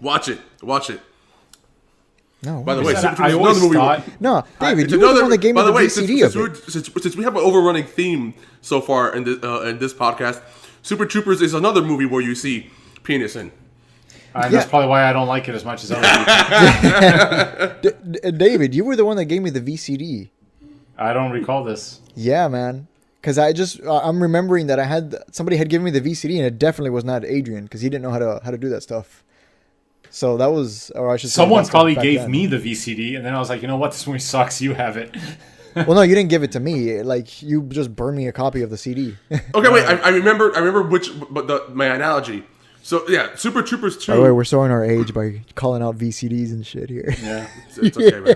Watch it. No. By the way, I always thought. No, David, you were the one that gave me the VCD of it. Since we have an overrunning theme so far in this podcast, Super Troopers is another movie where you see penis in. That's probably why I don't like it as much as other people. David, you were the one that gave me the VCD. I don't recall this. Yeah, man. Because I'm remembering that somebody had given me the VCD, and it definitely was not Adrian, because he didn't know how to do that stuff. So that was, or I should say, someone probably gave me the VCD, and then I was like, you know what, this movie sucks. You have it. Well, no, you didn't give it to me. Like, you just burned me a copy of the CD. Okay, wait. I remember my analogy. So yeah, Super Troopers 2. By the way, we're showing our age by calling out VCDs and shit here. Yeah, it's okay, man.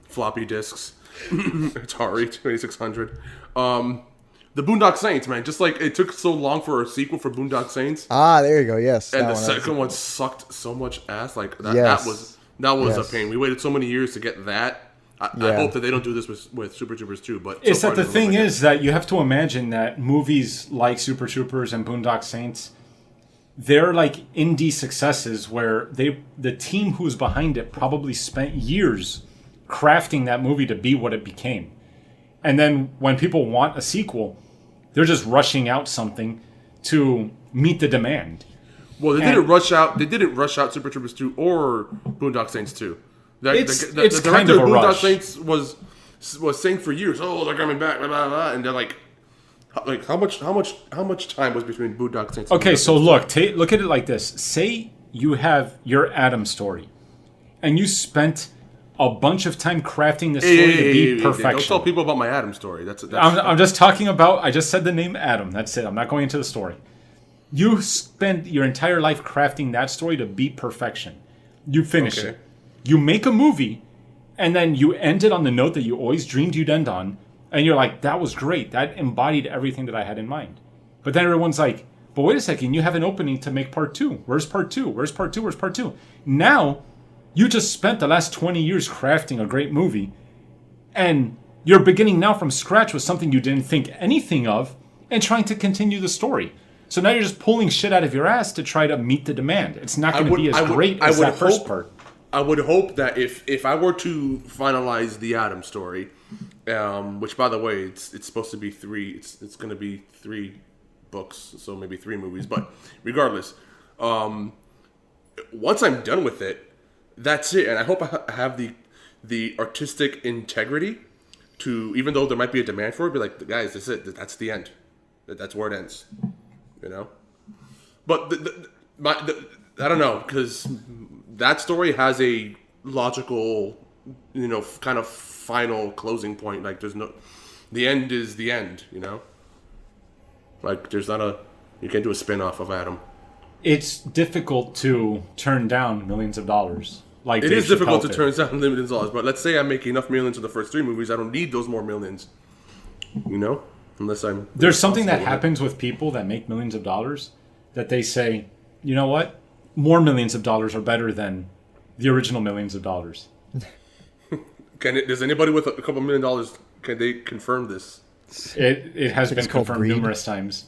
Floppy disks. Atari 2600. The Boondock Saints, man. Just like it took so long for a sequel for Boondock Saints. Ah, there you go. Yes. And the second one sucked so much ass. Like that, yes. that was a pain. We waited so many years to get that. I hope that they don't do this with Super Troopers 2. But it's that the thing is that you have to imagine that movies like Super Troopers and Boondock Saints, they're like indie successes where the team who's behind it probably spent years crafting that movie to be what it became. And then when people want a sequel, they're just rushing out something to meet the demand. Well, they didn't rush out Super Troopers 2 or Boondock Saints 2. It's the kind of a Boondock rush. Saints was saying for years, "Oh, they're coming back," blah, blah, blah, and they're like how much time was between Boondock Saints? Okay, so look at it like this. Say you have your Adam story, and you spent a bunch of time crafting this story to be perfection. Don't tell people about my Adam story. I'm just talking about. I just said the name Adam. That's it. I'm not going into the story. You spent your entire life crafting that story to be perfection. You finish it. You make a movie, and then you end it on the note that you always dreamed you'd end on, and you're like, that was great. That embodied everything that I had in mind. But then everyone's like, but wait a second, you have an opening to make part 2. Where's part 2? Where's part 2? Where's part 2? Now, you just spent the last 20 years crafting a great movie, and you're beginning now from scratch with something you didn't think anything of, and trying to continue the story. So now you're just pulling shit out of your ass to try to meet the demand. It's not going to be as great as that first part. I would hope that if I were to finalize the Adam story, which by the way, it's supposed to be 3. It's going to be 3 books, so maybe 3 movies. But regardless, once I'm done with it, that's it. And I hope I have the artistic integrity to, even though there might be a demand for it, be like, guys, that's it. That's the end. That's where it ends. You know? But I don't know, because that story has a logical, you know, kind of final closing point. Like, there's no... The end is the end, you know? Like, there's not a... You can't do a spin-off of Adam. It's difficult to turn down millions of dollars. Like it Dave is difficult Chappelle to turn down millions of dollars, but let's say I make enough millions in the first 3 movies, I don't need those more millions. You know? Unless I'm... There's something that happens with people that make millions of dollars that they say, you know what? More millions of dollars are better than the original millions of dollars. Does anybody with a couple $1 million, can they confirm this? It has been confirmed greed. numerous times.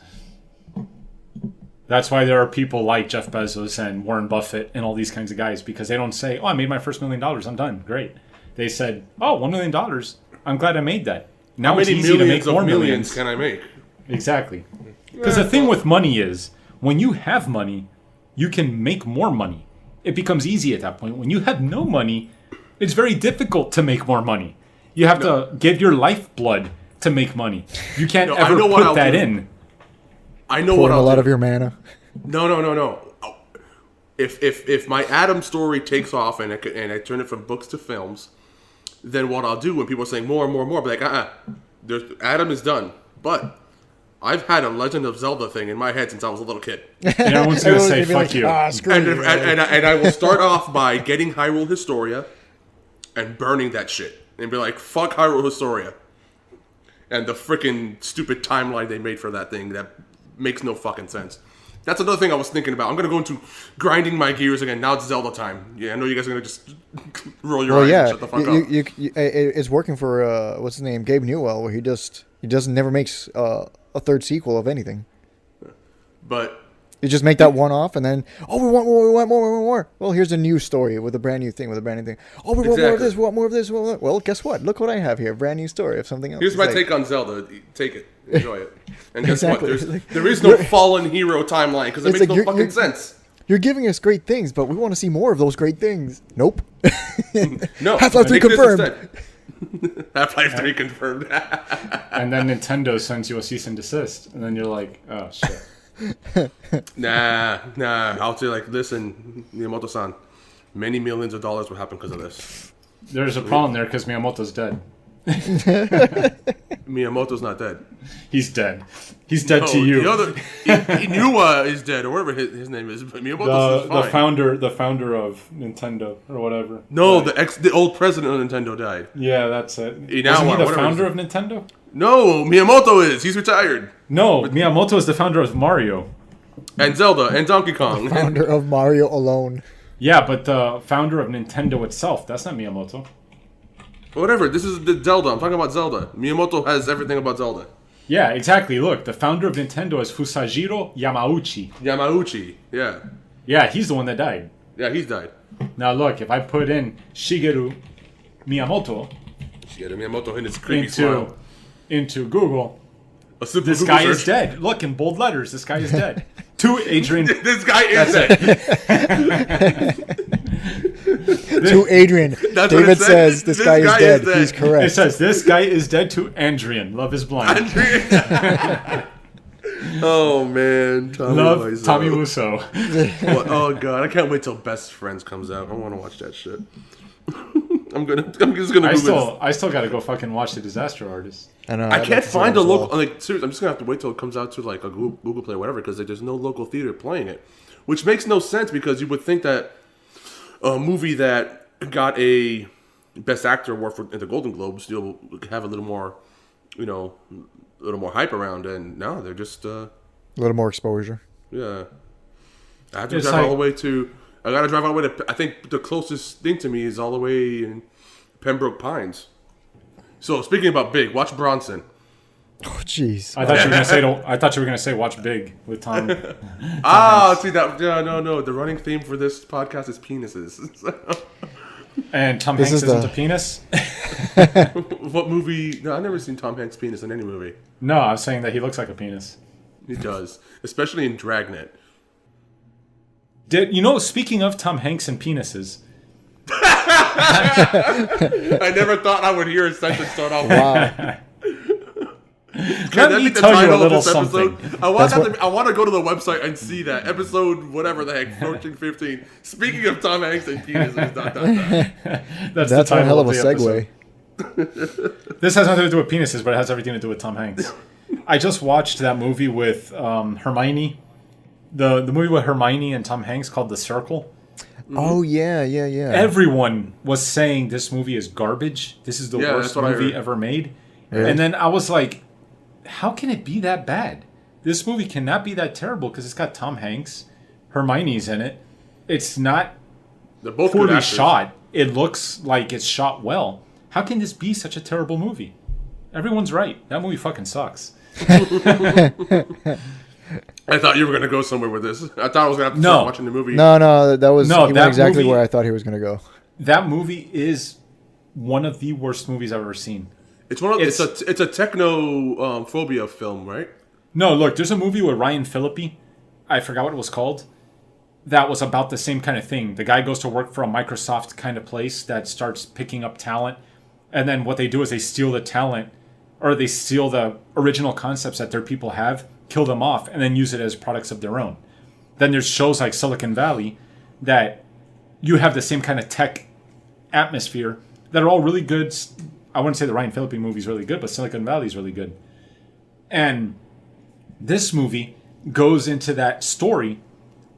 That's why there are people like Jeff Bezos and Warren Buffett and all these kinds of guys, because they don't say, oh, I made my first $1 million, I'm done, great. They said, oh, $1 million, I'm glad I made that. Now How it's many easy to millions make more of millions. can I make? Exactly. Because the thing with money is, when you have money, you can make more money. It becomes easy at that point. When you have no money, it's very difficult to make more money. You have to give your lifeblood to make money. You can't ever put that in. I know Pour what in I'll a lot do. of your mana. No. If my Adam story takes off and I turn it from books to films, then what I'll do when people are saying more and more and more, I'll be like, Adam is done. But I've had a Legend of Zelda thing in my head since I was a little kid. And everyone's going to say, Everyone's fuck gonna be you. screw And, you. and I will start off by getting Hyrule Historia and burning that shit. And be like, fuck Hyrule Historia. And the freaking stupid timeline they made for that thing that makes no fucking sense. That's another thing I was thinking about. I'm going to go into grinding my gears again. Now it's Zelda time. Yeah, I know you guys are going to just roll your eyes and shut the fuck up. It's working for what's his name, Gabe Newell, where he doesn't never makes a third sequel of anything. But You just make that one off, and then we want more. Well, here's a new story with a brand new thing, Oh, we want more of this. We want more of this. Well, guess what? Look what I have here, brand new story of something else. here's my take on Zelda. Take it, enjoy it. And guess Exactly. what? There is no fallen hero timeline because it It's makes like no fucking sense. You're giving us great things, but we want to see more of those great things. Nope. No, Half-Life 3 make this confirmed. instead. Half-Life 3 confirmed. And then Nintendo sends you a cease and desist. And then you're like, oh, shit. Nah. I'll say like, listen, Miyamoto-san, many millions of dollars will happen because of this. There's a problem there because Miyamoto's dead. Miyamoto's not dead. He's dead. He's dead to you. The other, Inua is dead, or whatever his name is, but Miyamoto's is fine. the founder of Nintendo or whatever. No, Right. the old president of Nintendo died. Yeah, that's it. Now Isn't he what? the Whatever founder it of Nintendo? No, Miyamoto is. He's retired. No, Miyamoto is the founder of Mario. And Zelda and Donkey Kong. Founder of Mario alone. Yeah, but the founder of Nintendo itself, that's not Miyamoto. Whatever. This is the Zelda. I'm talking about Zelda. Miyamoto has everything about Zelda. Yeah, exactly. Look, the founder of Nintendo is Fusajiro Yamauchi. Yamauchi. Yeah. Yeah, he's the one that died. Yeah, he's died. Now look, if I put in Shigeru Miyamoto Yeah, Miyamoto and his creepy smile. into Google, A simple this Google guy is search. dead. Look, in bold letters, this guy is dead. To Adrian. This guy is dead. To Adrian, That's what David it says this guy is dead. He's It correct. says, this guy is dead to Adrian. Love is blind. Oh man, Love Wiseau. Tommy Wiseau. Oh god, I can't wait till Best Friends comes out. I want to watch that shit. I'm just gonna. I still gotta go fucking watch The Disaster Artist. I know. I I'd can't like to see find that a as local. well. Like seriously, I'm just gonna have to wait till it comes out to like a Google Play or whatever, because there's no local theater playing it, which makes no sense because you would think that a movie that got a Best Actor award in the Golden Globes, you'll have a little more, a little more hype around, and no, they're just A little more exposure. yeah. I have to It's drive like- all the way to. I gotta drive all the way to. I think the closest thing to me is all the way in Pembroke Pines. So speaking about big, watch Bronson. Oh, jeez. I thought you were gonna say watch Big with Tom. See that? Yeah, no. The running theme for this podcast is penises. And Tom This Hanks is isn't the- a penis. What movie? No, I've never seen Tom Hanks' penis in any movie. No, I was saying that he looks like a penis. He does, especially in Dragnet. Speaking of Tom Hanks and penises, I never thought I would hear a sentence start off. Wow. Let me tell you a little something. I want to go to the website and see that episode, whatever the heck, 14-15. Speaking of Tom Hanks and penises, ... That's That's one hell of a the segue. episode. This has nothing to do with penises, but it has everything to do with Tom Hanks. I just watched that movie with Hermione. The movie with Hermione and Tom Hanks called The Circle. Oh, yeah. Everyone was saying this movie is garbage. This is the worst movie ever made. Yeah. And then I was like, how can it be that bad? This movie cannot be that terrible because it's got Tom Hanks. Hermione's in it. It's not They're both poorly good actors. shot. It looks like it's shot well. How can this be such a terrible movie? Everyone's right. That movie fucking sucks. I thought you were going to go somewhere with this. I thought I was going to have to start watching the movie. No, that was he went that exactly movie- where I thought he was going to go. That movie is one of the worst movies I've ever seen. It's a techno phobia film, right? No, look, there's a movie with Ryan Phillippe. I forgot what it was called. That was about the same kind of thing. The guy goes to work for a Microsoft kind of place that starts picking up talent. And then what they do is they steal the talent, or they steal the original concepts that their people have, kill them off, and then use it as products of their own. Then there's shows like Silicon Valley that you have the same kind of tech atmosphere that are all really good. I wouldn't say the Ryan Phillippe movie is really good, but Silicon Valley is really good. And this movie goes into that story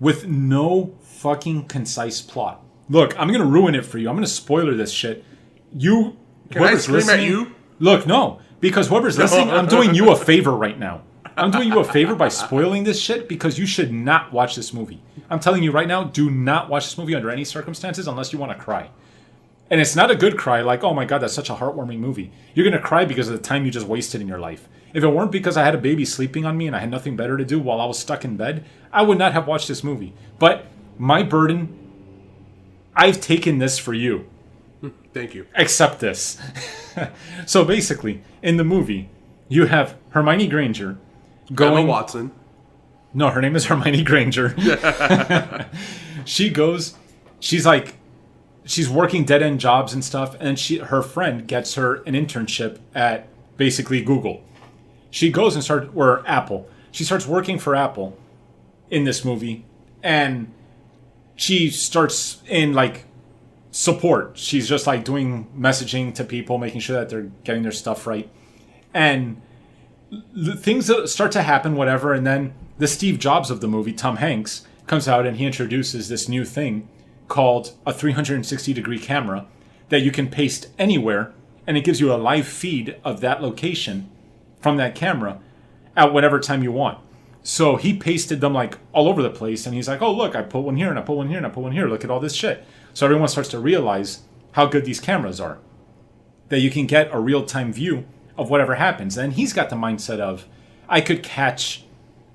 with no fucking concise plot. Look, I'm going to ruin it for you. I'm going to spoiler this shit. Can I scream at you? Look, no. Because whoever's listening, I'm doing you a favor right now. I'm doing you a favor by spoiling this shit because you should not watch this movie. I'm telling you right now, do not watch this movie under any circumstances unless you want to cry. And it's not a good cry like, oh my God, that's such a heartwarming movie. You're going to cry because of the time you just wasted in your life. If it weren't because I had a baby sleeping on me and I had nothing better to do while I was stuck in bed, I would not have watched this movie. But my burden, I've taken this for you. Thank you. Accept this. So basically, in the movie, you have Hermione Granger going... Emma Watson. No, her name is Hermione Granger. She goes... She's working dead-end jobs and stuff, and her friend gets her an internship at basically Google. She goes and Apple. She starts working for Apple in this movie, and she starts in support. She's just doing messaging to people, making sure that they're getting their stuff right. And things start to happen, whatever, and then the Steve Jobs of the movie, Tom Hanks, comes out and he introduces this new thing called a 360-degree camera that you can paste anywhere, and it gives you a live feed of that location from that camera at whatever time you want. So he pasted them all over the place, and he's like, oh, look, I put one here, and I put one here, and I put one here. Look at all this shit. So everyone starts to realize how good these cameras are, that you can get a real-time view of whatever happens. And he's got the mindset of, I could catch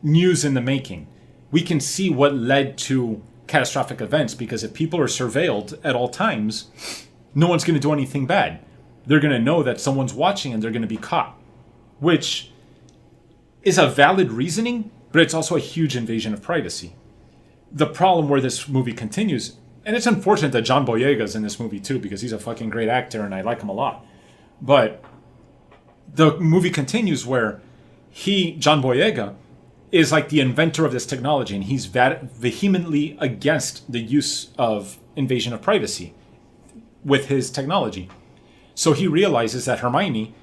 news in the making. We can see what led to catastrophic events, because if people are surveilled at all times, no one's going to do anything bad. They're going to know that someone's watching and they're going to be caught, which is a valid reasoning, but it's also a huge invasion of privacy. The problem where this movie continues, and it's unfortunate that John Boyega's in this movie too, because he's a fucking great actor and I like him a lot, but the movie continues where John Boyega, is the inventor of this technology, and he's vehemently against the use of invasion of privacy with his technology. So he realizes that Hermione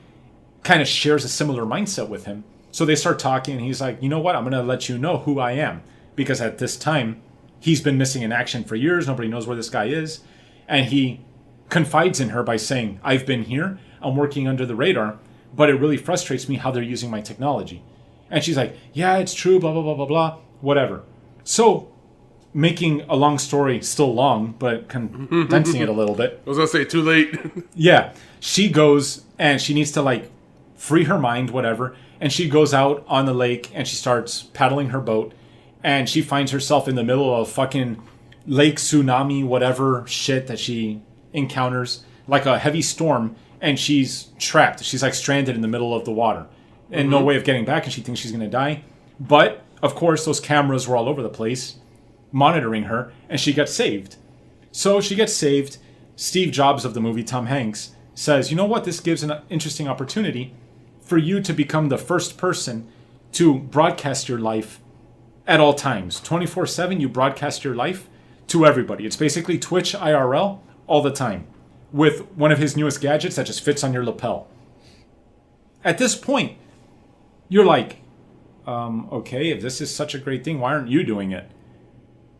kind of shares a similar mindset with him. So they start talking, and he's like, you know what? I'm going to let you know who I am. Because at this time, he's been missing in action for years. Nobody knows where this guy is. And he confides in her by saying, I've been here. I'm working under the radar. But it really frustrates me how they're using my technology. And she's like, yeah, it's true, blah, blah, blah, blah, blah, whatever. So, making a long story still long, but condensing it a little bit. I was going to say, too late. Yeah. She goes, and she needs to, free her mind, whatever. And she goes out on the lake, and she starts paddling her boat. And she finds herself in the middle of fucking lake tsunami, whatever shit that she encounters. Like a heavy storm, and she's trapped. She's, stranded in the middle of the water. And no way of getting back, and she thinks she's going to die. But, of course, those cameras were all over the place, monitoring her, and she got saved. So she gets saved. Steve Jobs of the movie, Tom Hanks, says, you know what, this gives an interesting opportunity for you to become the first person to broadcast your life at all times. 24/7, you broadcast your life to everybody. It's basically Twitch IRL all the time with one of his newest gadgets that just fits on your lapel. At this point, you're like, okay, if this is such a great thing, why aren't you doing it?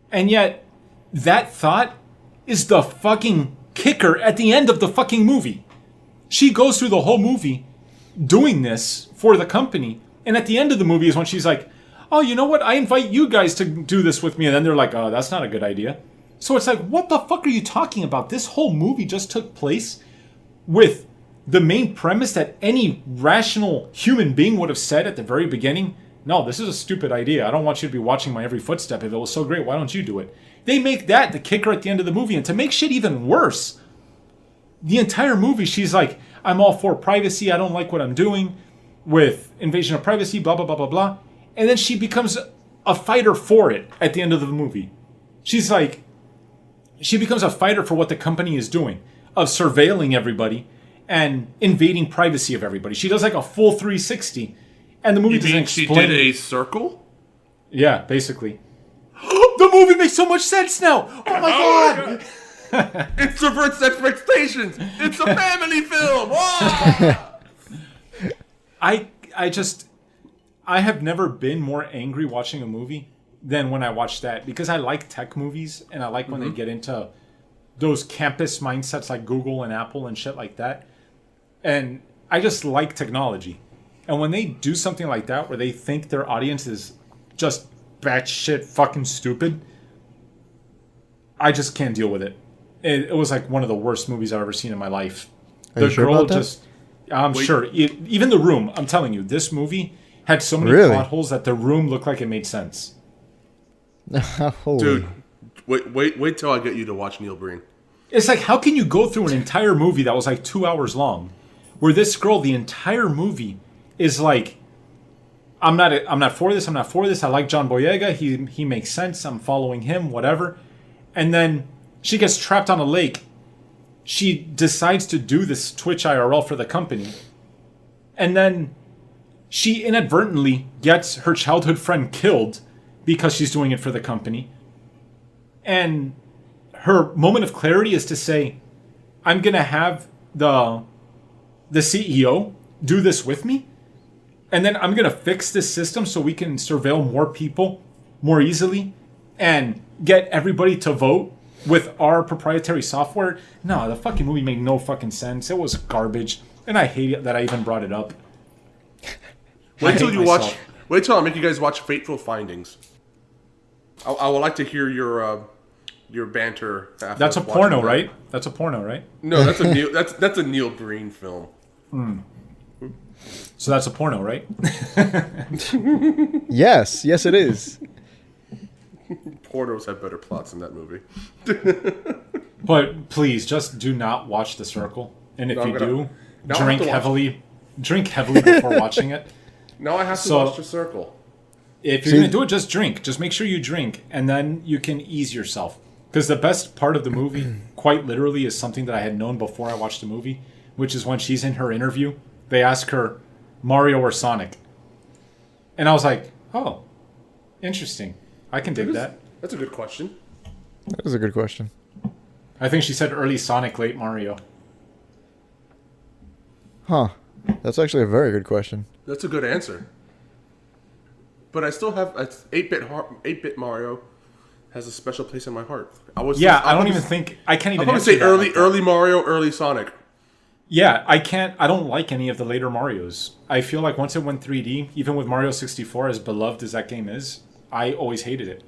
And yet, that thought is the fucking kicker at the end of the fucking movie. She goes through the whole movie doing this for the company, and at the end of the movie is when she's like, oh, you know what, I invite you guys to do this with me, and then they're like, oh, that's not a good idea. So it's like, what the fuck are you talking about? This whole movie just took place with the main premise that any rational human being would have said at the very beginning, no, this is a stupid idea. I don't want you to be watching my every footstep. If it was so great, why don't you do it? They make that the kicker at the end of the movie. And to make shit even worse, the entire movie, she's like, I'm all for privacy. I don't like what I'm doing with invasion of privacy, blah, blah, blah, blah, blah. And then she becomes a fighter for it at the end of the movie. She's like, she becomes a fighter for what the company is doing, of surveilling everybody and invading privacy of everybody. She does like a full 360. And the movie doesn't explain. She did a circle? Yeah, basically. The movie makes so much sense now. Oh my god! It subverts expectations. It's a family film. Oh! I have never been more angry watching a movie than when I watched that, because I like tech movies and I like when they get into those campus mindsets like Google and Apple and shit like that. And I just like technology. And when they do something like that where they think their audience is just batshit fucking stupid, I just can't deal with it. It was like one of the worst movies I've ever seen in my life. Are you sure about that? I'm sure. Even The Room, I'm telling you, this movie had so many plot holes that The Room looked like it made sense. Dude, wait till I get you to watch Neil Breen. It's like, how can you go through an entire movie that was like 2 hours long, where this girl, the entire movie is like, I'm not for this, I like John Boyega, he makes sense, I'm following him, whatever. And then she gets trapped on a lake. She decides to do this Twitch IRL for the company. And then she inadvertently gets her childhood friend killed because she's doing it for the company. And her moment of clarity is to say, I'm going to have the CEO do this with me. And then I'm going to fix this system so we can surveil more people more easily and get everybody to vote with our proprietary software. No, the fucking movie made no fucking sense. It was garbage. And I hate it that I even brought it up. Wait till I make you guys watch Fateful Findings. I would like to hear your banter. That's a porno, right? That's a porno, right? No, that's a Neil Breen film. So that's a porno, right? Yes, it is. Pornos have better plots than that movie. But please, just do not watch The Circle. And if you do, drink heavily before watching it. Now I have to watch The Circle. If you're going to do it, just drink. Just make sure you drink, and then you can ease yourself. Because the best part of the movie, quite literally, is something that I had known before I watched the movie, which is when she's in her interview, they ask her, Mario or Sonic? And I was like, oh, interesting. I can dig that. That's a good question. That is a good question. I think she said early Sonic, late Mario. Huh. That's actually a very good question. That's a good answer. But I still have 8-bit Mario has a special place in my heart. I can't even say early Mario, early Sonic. Yeah, I don't like any of the later Marios. I feel like once it went 3D, even with Mario 64, as beloved as that game is, I always hated it.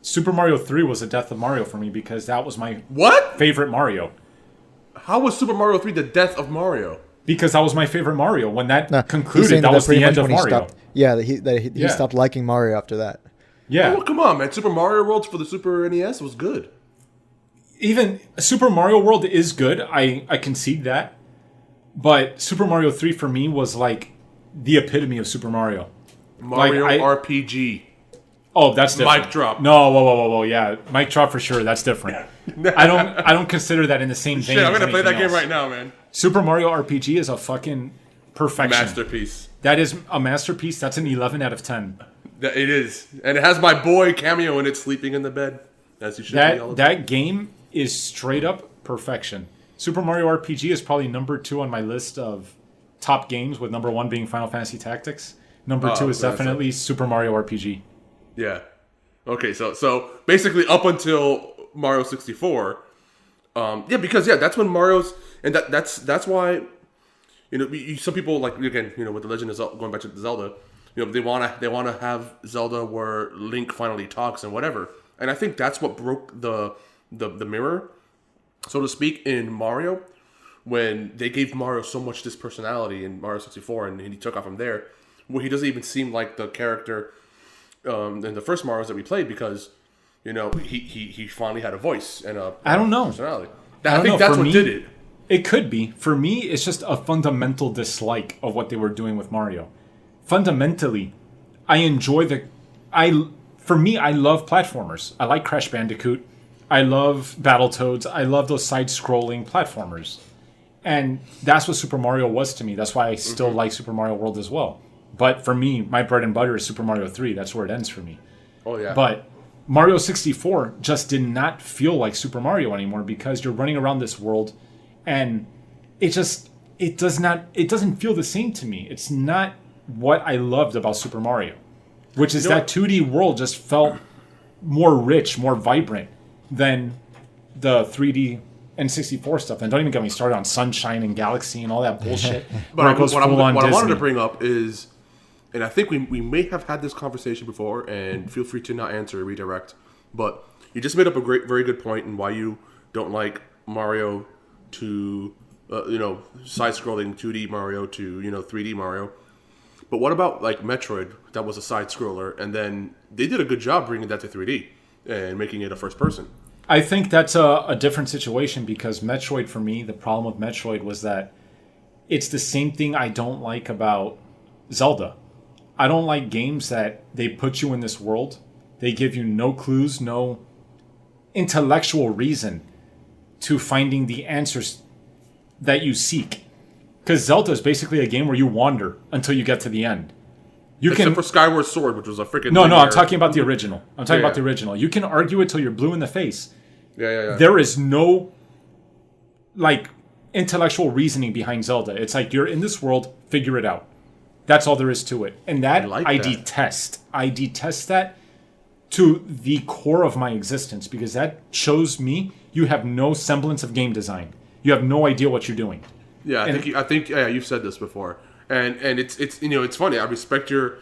Super Mario 3 was the death of Mario for me because that was my favorite Mario. How was Super Mario 3 the death of Mario? Because that was my favorite Mario. When that concluded, that was the end of Mario. He stopped liking Mario after that. Yeah. Oh, come on, man. Super Mario World for the Super NES was good. Even Super Mario World is good. I concede that. But Super Mario 3 for me was like the epitome of Super Mario. Mario RPG. Oh, that's different. Mic drop. No, whoa, yeah, mic drop for sure. That's different. I don't consider that in the same vein. Shit, I'm gonna play that anything game else. right now, man. Super Mario RPG is a fucking perfection. Masterpiece. That is a masterpiece. That's an 11 out of 10. It is, and it has my boy cameo in it, sleeping in the bed, as he should be. All the time. That game is straight up perfection. Super Mario RPG is probably number 2 on my list of top games, with number 1 being Final Fantasy Tactics. Number 2 is definitely Super Mario RPG. Yeah. Okay, so basically up until Mario 64, because that's when Mario's, and that's why, some people, like, again, with the Legend of Zelda, going back to Zelda, they wanna have Zelda where Link finally talks and whatever, and I think that's what broke the mirror, so to speak, in Mario, when they gave Mario so much this personality in Mario 64, and he took off from there, where he doesn't even seem like the character in the first Marios that we played, because he finally had a voice and a I don't know personality. I think that's what did it. It could be. For me, it's just a fundamental dislike of what they were doing with Mario. Fundamentally, I enjoy for me, I love platformers. I like Crash Bandicoot. I love Battletoads. I love those side-scrolling platformers. And that's what Super Mario was to me. That's why I still like Super Mario World as well. But for me, my bread and butter is Super Mario 3. That's where it ends for me. Oh, yeah. But Mario 64 just did not feel like Super Mario anymore, because you're running around this world and it doesn't feel the same to me. It's not what I loved about Super Mario, which is that 2D world just felt more rich, more vibrant than the 3D N64 stuff. And don't even get me started on Sunshine and Galaxy and all that bullshit. But what I wanted to bring up is, and I think we may have had this conversation before, and feel free to not answer or redirect, but you just made up a very good point in why you don't like Mario to, side-scrolling 2D Mario to, 3D Mario. But what about, like, Metroid, that was a side-scroller, and then they did a good job bringing that to 3D and making it a first-person. I think that's a different situation, because Metroid, for me, the problem with Metroid was that it's the same thing I don't like about Zelda. I don't like games that they put you in this world. They give you no clues, no intellectual reason to finding the answers that you seek. Because Zelda is basically a game where you wander until you get to the end. Except for Skyward Sword, which was a freaking... No, I'm talking about the original. About the original. You can argue it till you're blue in the face. Yeah. There is no, intellectual reasoning behind Zelda. It's like, you're in this world, figure it out. That's all there is to it. And that I detest. I detest that to the core of my existence, because that shows me you have no semblance of game design. You have no idea what you're doing. Yeah, I think you've said this before. And it's it's funny. I respect your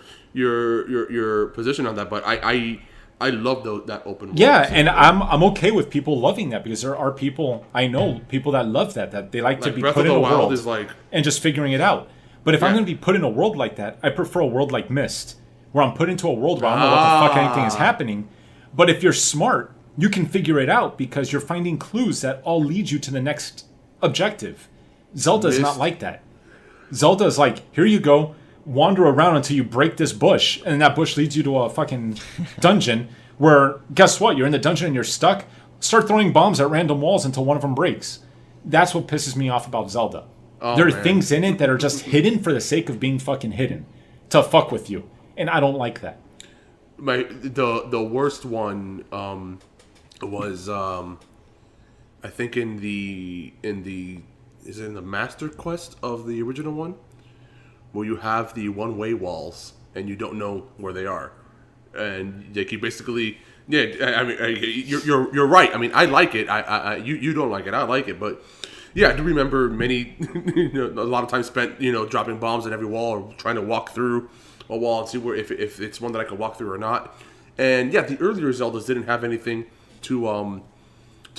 position on that, but I love that open world. Yeah, and I'm okay with people loving that, because there are people, I know people that love that they like to be Breath put of in the a Wild world is like, and just figuring it out. But if I'm going to be put in a world like that, I prefer a world like Myst, where I'm put into a world where I don't know what the fuck anything is happening. But if you're smart, you can figure it out, because you're finding clues that all lead you to the next objective. Zelda is not like that. Zelda is like, here you go, wander around until you break this bush, and that bush leads you to a fucking dungeon where, guess what? You're in the dungeon and you're stuck. Start throwing bombs at random walls until one of them breaks. That's what pisses me off about Zelda. There are things in it that are just hidden for the sake of being fucking hidden, to fuck with you, and I don't like that. The worst one was I think in the is it in the Master Quest of the original one, where you have the one-way walls and you don't know where they are, and like you basically I mean you're right. I mean, I like it. You don't like it. I like it, but. Yeah, I do remember many, a lot of time spent, dropping bombs at every wall or trying to walk through a wall and see if it's one that I could walk through or not. And yeah, the earlier Zeldas didn't have anything to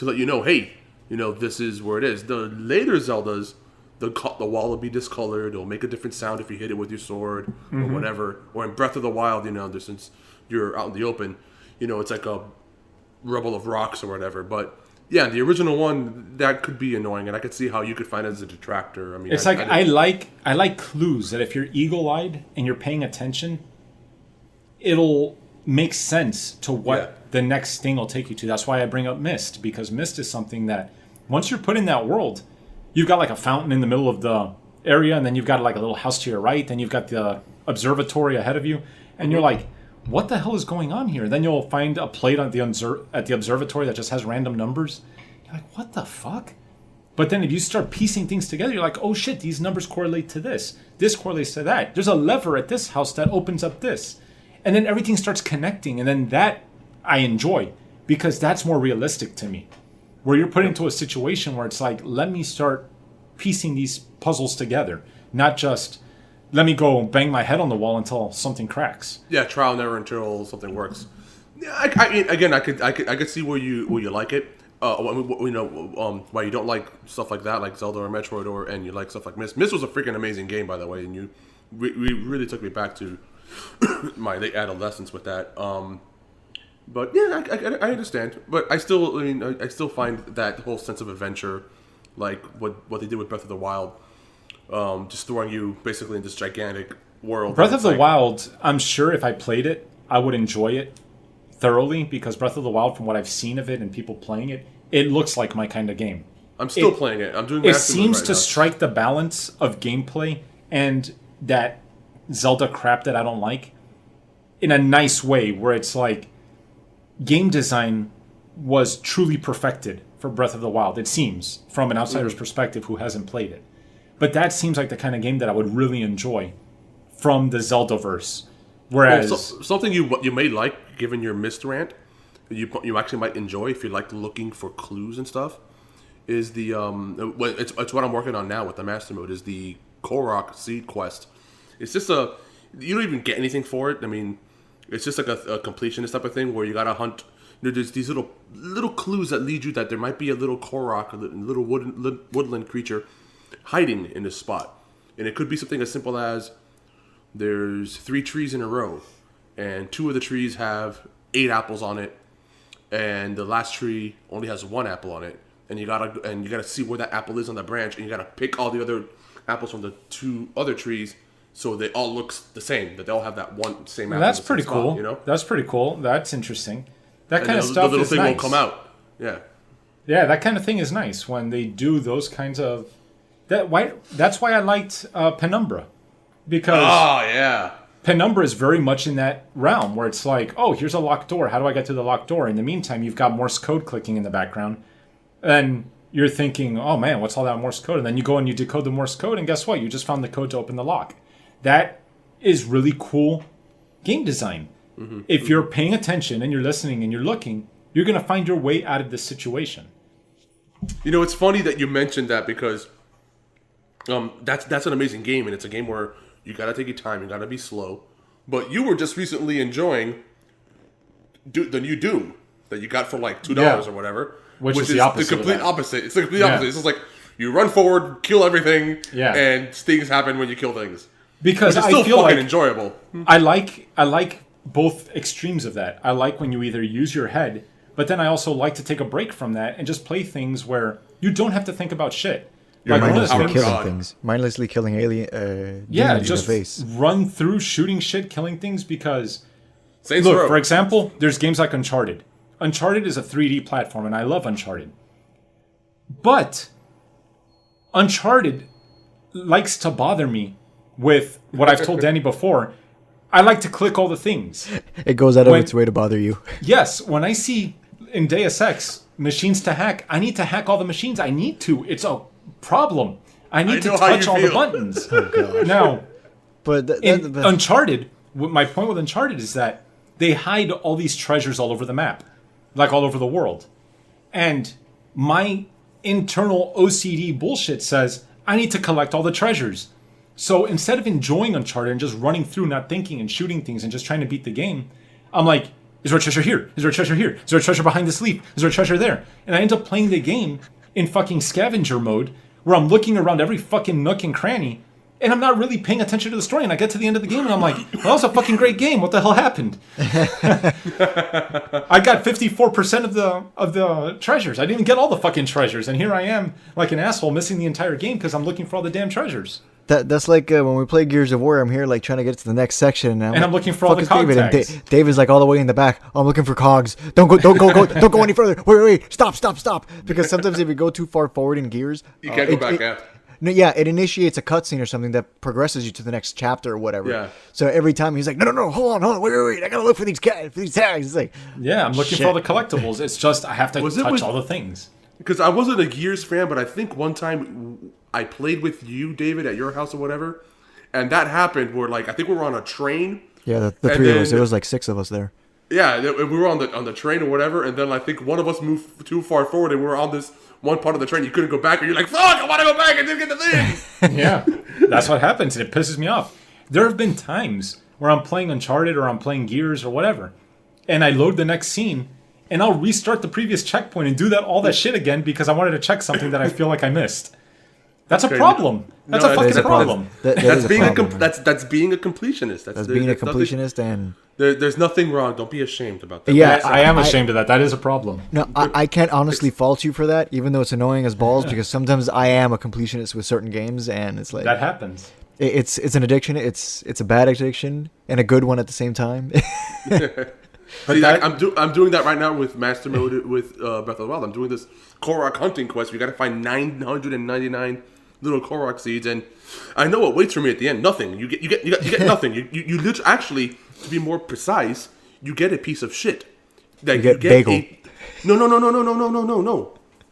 let you know, hey, this is where it is. The later Zeldas, the wall will be discolored. It'll make a different sound if you hit it with your sword or whatever. Or in Breath of the Wild, since you're out in the open, it's like a rubble of rocks or whatever. But yeah, the original one, that could be annoying, and I could see how you could find it as a detractor. I mean, it's I like clues that if you're eagle-eyed and you're paying attention, it'll make sense to what the next thing will take you to. That's why I bring up Myst, because Myst is something that once you're put in that world, you've got like a fountain in the middle of the area, and then you've got like a little house to your right, then you've got the observatory ahead of you, and you're like, what the hell is going on here? Then you'll find a plate at the observatory that just has random numbers. You're like, what the fuck? But then if you start piecing things together, you're like, oh shit, these numbers correlate to this. This correlates to that. There's a lever at this house that opens up this. And then everything starts connecting, and then that I enjoy, because that's more realistic to me. Where you're put into a situation where it's like, let me start piecing these puzzles together, not just let me go bang my head on the wall until something cracks. Yeah, trial and error until something works. Yeah, I mean, again, I could see where you like it. Why you don't like stuff like that, like Zelda or Metroid, and you like stuff like Myst. Myst was a freaking amazing game, by the way, and you really took me back to my late adolescence with that. But yeah, I understand. But I still find that whole sense of adventure, like what they did with Breath of the Wild, just throwing you basically in this gigantic world. Breath of the Wild, I'm sure if I played it, I would enjoy it thoroughly, because Breath of the Wild, from what I've seen of it and people playing it, it looks like my kind of game. I'm still playing it. I'm doing. It seems to strike the balance of gameplay and that Zelda crap that I don't like in a nice way, where it's like game design was truly perfected for Breath of the Wild. It seems, from an outsider's perspective who hasn't played it. But that seems like the kind of game that I would really enjoy from the Zeldaverse. Whereas something you may like, given your Myst rant, you actually might enjoy if you like looking for clues and stuff, is the it's what I'm working on now with the Master Mode, is the Korok Seed Quest. It's just you don't even get anything for it. I mean, it's just like a completionist type of thing where you gotta hunt. There's these little clues that lead you that there might be a little Korok, a little woodland creature hiding in this spot, and it could be something as simple as there's 3 trees in a row, and 2 of the trees have 8 apples on it, and the last tree only has 1 apple on it, and you gotta see where that apple is on the branch, and you gotta pick all the other apples from the 2 other trees so they all look the same, that they all have that one same apple. That's pretty cool. Spot, That's pretty cool. That's interesting. That kind of stuff the little is thing nice. won't come out. Yeah. Yeah, that kind of thing is nice when they do those kinds of. That's why I liked Penumbra, because Penumbra is very much in that realm where it's like, oh, here's a locked door. How do I get to the locked door? In the meantime, you've got Morse code clicking in the background, and you're thinking, oh man, what's all that Morse code? And then you go and you decode the Morse code, and guess what? You just found the code to open the lock. That is really cool game design. Mm-hmm. If you're paying attention and you're listening and you're looking, you're going to find your way out of this situation. You know, it's funny that you mentioned that, because that's an amazing game, and it's a game where you got to take your time, you got to be slow. But you were just recently enjoying the new Doom that you got for like $2 or whatever, which is the opposite. The complete opposite. It's the complete opposite. It's just like you run forward, kill everything, and things happen when you kill things. Because it's I still feel fucking like enjoyable. I like both extremes of that. I like when you either use your head, but then I also like to take a break from that and just play things where you don't have to think about shit. Like mindlessly killing alien. Just in the face. Run through shooting shit, killing things. Because Saints Row. for example, there's games like Uncharted. Uncharted is a 3D platform, and I love Uncharted. But Uncharted likes to bother me with what I've told Danny before. I like to click all the things. It goes out of its way to bother you. Yes, when I see in Deus Ex machines to hack, I need to hack all the machines. I need to. It's a problem. I need to touch all the buttons. Oh, God. Now, but Uncharted, my point with Uncharted is that they hide all these treasures all over the map, like all over the world. And my internal OCD bullshit says, I need to collect all the treasures. So instead of enjoying Uncharted and just running through, not thinking and shooting things and just trying to beat the game, I'm like, is there a treasure here? Is there a treasure here? Is there a treasure behind this leaf? Is there a treasure there? And I end up playing the game in fucking scavenger mode, where I'm looking around every fucking nook and cranny, and I'm not really paying attention to the story. And I get to the end of the game, and I'm like, well, that was a fucking great game. What the hell happened? I got 54% of the treasures. I didn't get all the fucking treasures, and here I am, like an asshole, missing the entire game because I'm looking for all the damn treasures. That's like when we play Gears of War. I'm here like trying to get to the next section, and I'm looking for all the "Fuck is cog David?" tags. And David's like all the way in the back. "Oh, I'm looking for cogs. Don't go, don't go any further. Wait, stop. Because sometimes if you go too far forward in Gears, You can't go back out. No, yeah, it initiates a cutscene or something that progresses you to the next chapter or whatever. Yeah. So every time he's like, no, hold on, wait, I gotta look for these tags. It's like, Yeah, I'm looking Shit. for all the collectibles. It's just I have to Was it touch with- all the things. Because I wasn't a Gears fan, but I think one time I played with you, David, at your house or whatever, and that happened where like I think we were on a train. yeah, the And three of us. then- There was like 6 of us there. Yeah, we were on the train or whatever, and then I think one of us moved too far forward, and we were on this one part of the train. You couldn't go back, and you're like, "Fuck! I want to go back! I didn't get the thing." Yeah, that's what happens, and it pisses me off. There have been times where I'm playing Uncharted or I'm playing Gears or whatever, and I load the next scene, and I'll restart the previous checkpoint and do all that shit again because I wanted to check something that I feel like I missed. That's Okay. a problem. That's No, a that is fucking a problem. problem. That That's is a being problem, man. that's being a completionist. That's being a there's nothing- completionist, and there's nothing wrong. Don't be ashamed about that. Yeah. I am ashamed of that. That is a problem. no, I can't honestly fault you for that, even though it's annoying as balls. Because sometimes I am a completionist with certain games, and it's like That happens. it's an addiction. It's a bad addiction and a good one at the same time. But See, that, I'm doing that right now with Master Mode with Breath of the Wild. I'm doing this Korok hunting quest. We got to find 999 little Korok seeds, and I know what waits for me at the end. Nothing. You get nothing. You literally, actually, to be more precise, you get a piece of shit. Like, You get bagel. No.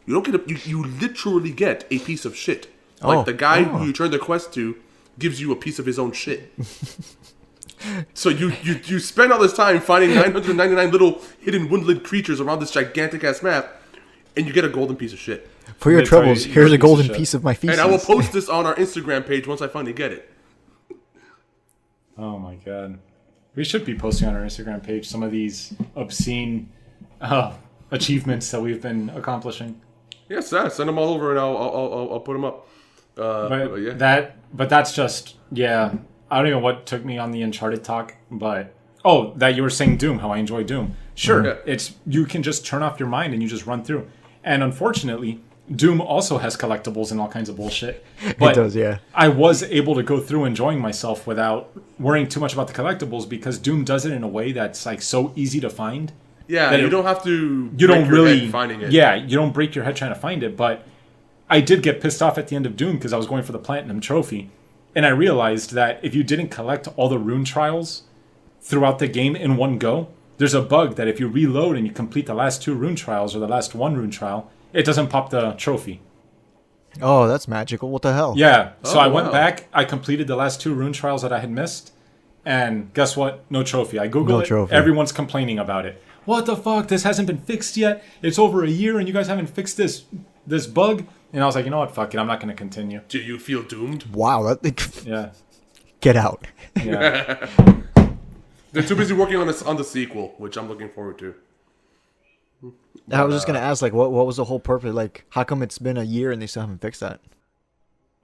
You don't get you literally get a piece of shit. Like Oh. the guy Oh. who you turn the quest to gives you a piece of his own shit. So you spend all this time finding 999 little hidden woodland creatures around this gigantic ass map, and you get a golden piece of shit. For your They tell you troubles, you're here's a a piece of golden shit. piece of my feces. And I will post this on our Instagram page once I finally get it. oh my god, we should be posting on our Instagram page some of these obscene achievements that we've been accomplishing. Yes, send them all over, and I'll put them up. But Yeah. but that's just I don't even know what took me on the Uncharted talk, but that you were saying Doom, how I enjoy Doom. Sure, Yeah. it's you can just turn off your mind and you just run through. And unfortunately, Doom also has collectibles and all kinds of bullshit. But does, yeah. I was able to go through enjoying myself without worrying too much about the collectibles because Doom does it in a way that's like so easy to find. Yeah, that you it- don't have to. You don't break your really head finding it. Yeah, you don't break your head trying to find it, but I did get pissed off at the end of Doom because I was going for the platinum trophy, and I realized that if you didn't collect all the rune trials throughout the game in one go, there's a bug that if you reload and you complete the last 2 rune trials or the last 1 rune trial, it doesn't pop the trophy. Oh, that's magical. What the hell? Yeah, so Oh, I went wow. back, I completed the last 2 rune trials that I had missed, and guess what? No trophy. I googled No it. trophy. Everyone's complaining about it. What the fuck? This hasn't been fixed yet. It's over a year and you guys haven't fixed this bug. And I was like, you know what? Fuck it. I'm not going to continue. Do you feel doomed? Wow. Yeah. Get out. Yeah. They're too busy working on the sequel, which I'm looking forward to. I was just gonna ask, like, what was the whole purpose? Like, how come it's been a year and they still haven't fixed that?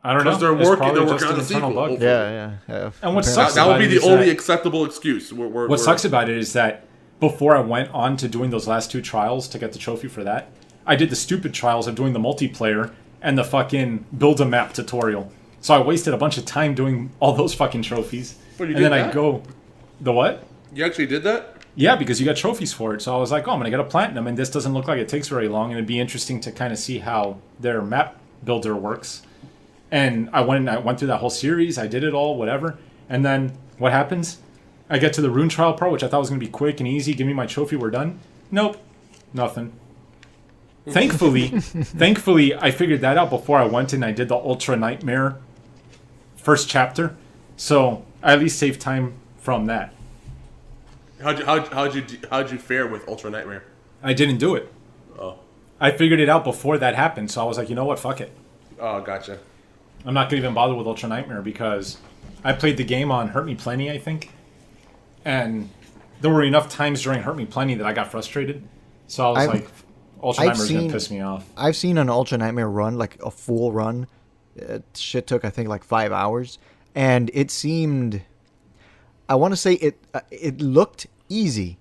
I don't know. Because they're It's working- probably they're just working on an the internal sequel. bug. Yeah. And what Apparently. sucks That would be about it the is only that- acceptable excuse. What sucks about it is that before I went on to doing those last 2 trials to get the trophy for that, I did the stupid trials of doing the multiplayer and the fucking build a map tutorial. So I wasted a bunch of time doing all those fucking trophies. But you And then did I that? go, the what? You actually did that? Yeah, because you got trophies for it. So I was like, I'm going to get a platinum, and this doesn't look like it takes very long, and it'd be interesting to kind of see how their map builder works. And I went through that whole series. I did it all, whatever. And then what happens? I get to the rune trial part, which I thought was going to be quick and easy. Give me my trophy, we're done. Nope, nothing. Thankfully, I figured that out before I went and I did the Ultra Nightmare first chapter. So I at least saved time from that. How'd you fare with Ultra Nightmare? I didn't do it. Oh, I figured it out before that happened, so I was like, you know what, fuck it. oh, gotcha. I'm not going to even bother with Ultra Nightmare because I played the game on Hurt Me Plenty, I think. And there were enough times during Hurt Me Plenty that I got frustrated. So I was like, Ultra I've Nightmare's going seen- to piss me off. I've seen an Ultra Nightmare run, like a full run. Shit took, I think, like 5 hours, and it seemed. I want to say it looked easy,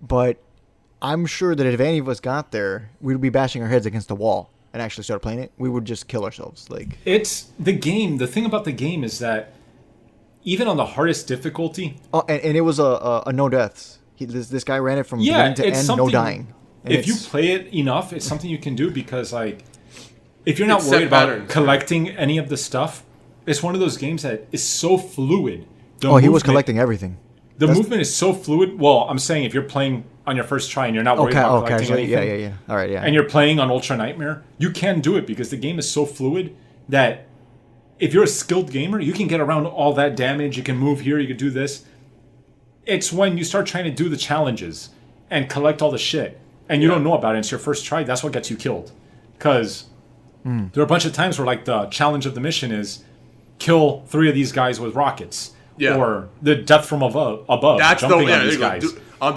but I'm sure that if any of us got there, we'd be bashing our heads against the wall. and actually started playing it, we would just kill ourselves. Like, It's the game. The thing about the game is that even on the hardest difficulty, oh, and it was a no deaths. This guy ran it from yeah, beginning to it's end, something. no dying. And If you it's- play it enough, it's something you can do because, like, if you're not It's worried set about patterns. collecting any of the stuff, it's one of those games that is so fluid. The he was movement- collecting everything. The That's- movement is so fluid. Well, I'm saying if you're playing on your first try and you're not worried Okay, about collecting casually. anything, Yeah. All right, yeah. and you're playing on Ultra Nightmare, you can do it because the game is so fluid that if you're a skilled gamer, you can get around all that damage. You can move here, you can do this. It's when you start trying to do the challenges and collect all the shit and you don't know about it, it's your first try, that's what gets you killed. Because there are a bunch of times where, like, the challenge of the mission is kill 3 of these guys with rockets. Yeah. Or the death from above That's the jumping yeah. on There these you go. guys. On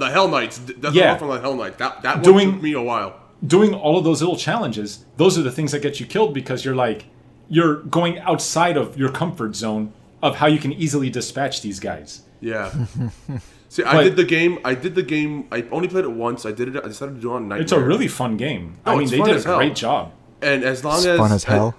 the Hell Knights. That's Yeah. the one from the Hell Knights. That one Doing- took me a while. Doing all of those little challenges, those are the things that get you killed because you're going outside of your comfort zone of how you can easily dispatch these guys. Yeah. See, But- I did the game. I only played it once. I decided to do it on Nightmare. It's a really fun game. Oh, I mean, it's they fun did as a hell. great job. And as long It's as fun as hell.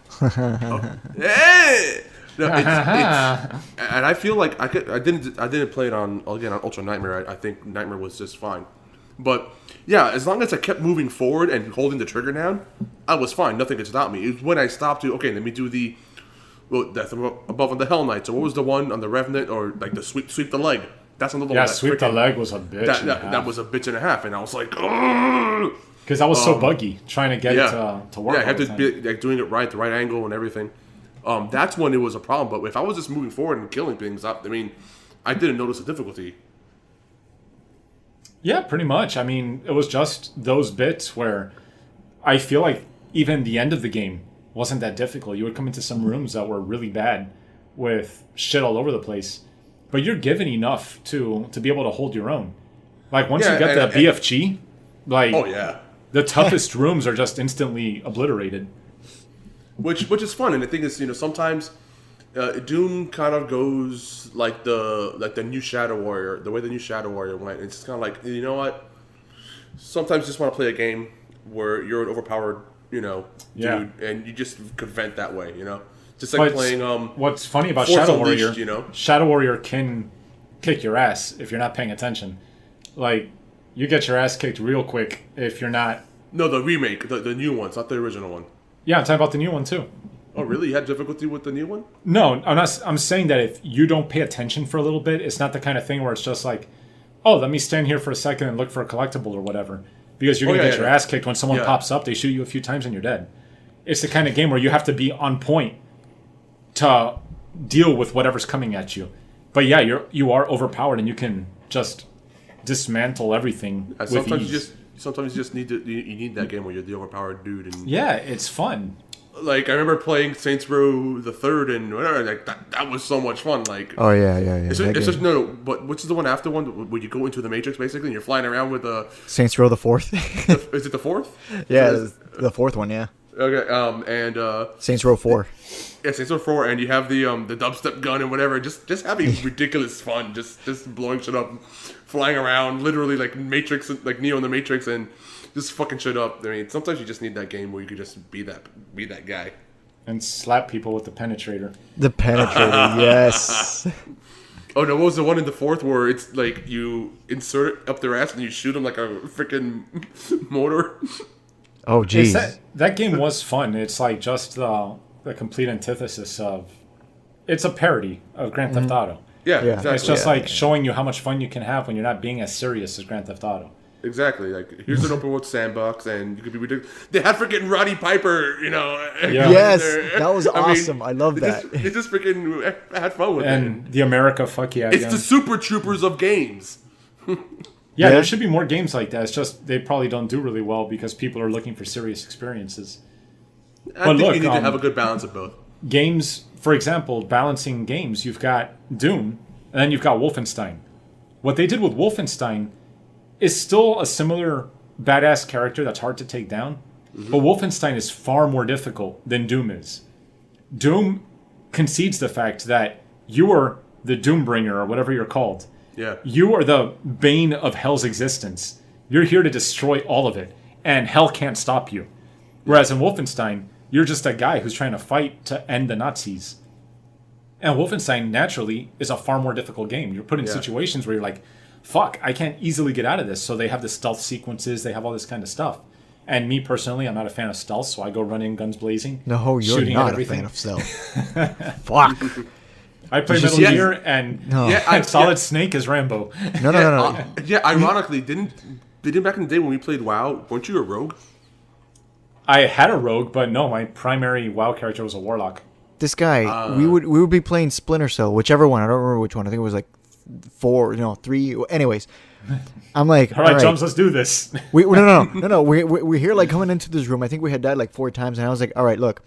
Hey! No, and I feel like I didn't play it on Ultra Nightmare. I think Nightmare was just fine. But yeah, as long as I kept moving forward and holding the trigger down, I was fine. Nothing could stop me. It was when I stopped to let me do the Death Above on the Hell Knights. So what was the one on the Revenant or like the sweep the leg? That's another Yeah, one. Sweep the Leg was a bitch. That was a bitch and a half, and I was like, Because that was so buggy, trying to get it to work. Yeah, I all had the to time. be like doing it right, the right angle and everything. That's when it was a problem. But if I was just moving forward and killing things, I didn't notice the difficulty. Yeah, pretty much. I mean, it was just those bits where I feel like even the end of the game wasn't that difficult. You would come into some rooms that were really bad with shit all over the place, but you're given enough to be able to hold your own. Like once you get the BFG, like Oh yeah, the toughest rooms are just instantly obliterated. which is fun. And the thing is, sometimes Doom kind of goes like the new Shadow Warrior, the way the new Shadow Warrior went. It's kind of like, you know what? Sometimes you just want to play a game where you're an overpowered, dude, and you just could vent that way, Just like But playing. What's funny about Force Shadow Unleashed, Warrior, Shadow Warrior can kick your ass if you're not paying attention. Like, you get your ass kicked real quick if you're not. No, the remake, the new ones, not the original one. Yeah, I'm talking about the new one too. Oh, really? You had difficulty with the new one? No, I'm not. I'm saying that if you don't pay attention for a little bit, it's not the kind of thing where it's just like, oh, let me stand here for a second and look for a collectible or whatever. Because you're going to get your ass kicked when someone pops up, they shoot you a few times and you're dead. It's the kind of game where you have to be on point to deal with whatever's coming at you. But yeah, you are overpowered and you can just dismantle everything with ease. Sometimes you just need you need that game where you're the overpowered dude. And Yeah, it's fun. like I remember playing Saints Row the Third and whatever. Like that was so much fun. Like Oh yeah. it's that just game. no. But which is the one after one where you go into the Matrix basically and you're flying around with a. Saints Row the fourth. Is it the fourth? Yeah, So the fourth one. Yeah. okay. And Saints Row 4. yeah, Saints Row 4, and you have the dubstep gun and whatever. Just having ridiculous fun. Just blowing shit up, flying around, literally like Matrix, like Neo in the Matrix, and just fucking shit up. I mean, sometimes you just need that game where you could just be that guy. And slap people with the penetrator. The Penetrator. Yes. Oh no, what was the one in the fourth where it's like you insert it up their ass and you shoot them like a freaking motor? Oh jeez. That game was fun. It's like just the complete antithesis of. It's a parody of Grand Theft Auto. Yeah, Yeah. exactly. It's just like showing you how much fun you can have when you're not being as serious as Grand Theft Auto. Exactly. Like here's an open world sandbox, and you could be ridiculous. They had freaking Roddy Piper, Yeah. Yes, there. that was awesome. I love that. They just freaking had fun with it. And the America fuck yeah. It's game. the Super Troopers of games. Yeah, there Yeah. should be more games like that. It's just they probably don't do really well because people are looking for serious experiences. I But think look, you need to have a good balance of both. Games, for example, balancing games, you've got Doom, and then you've got Wolfenstein. What they did with Wolfenstein is still a similar badass character that's hard to take down, but Wolfenstein is far more difficult than Doom is. Doom concedes the fact that you are the Doombringer, or whatever you're called. Yeah. You are the bane of hell's existence. You're here to destroy all of it, and hell can't stop you. Whereas in Wolfenstein, you're just a guy who's trying to fight to end the Nazis. And Wolfenstein, naturally, is a far more difficult game. You're put in situations where you're like, fuck, I can't easily get out of this. So they have the stealth sequences. They have all this kind of stuff. And me, personally, I'm not a fan of stealth, so I go run in guns blazing. No, you're not a fan of stealth. Fuck. I play Metal Gear, and Solid Snake is Rambo. No. Ironically, didn't back in the day when we played WoW, weren't you a rogue? I had a rogue, but no, my primary WoW character was a warlock. This guy, we would be playing Splinter Cell, whichever one. I don't remember which one. I think it was like 3. Anyways, I'm like, all right, Jumps, let's do this. No. We're here like coming into this room. I think we had died like 4 times, and I was like, all right, look,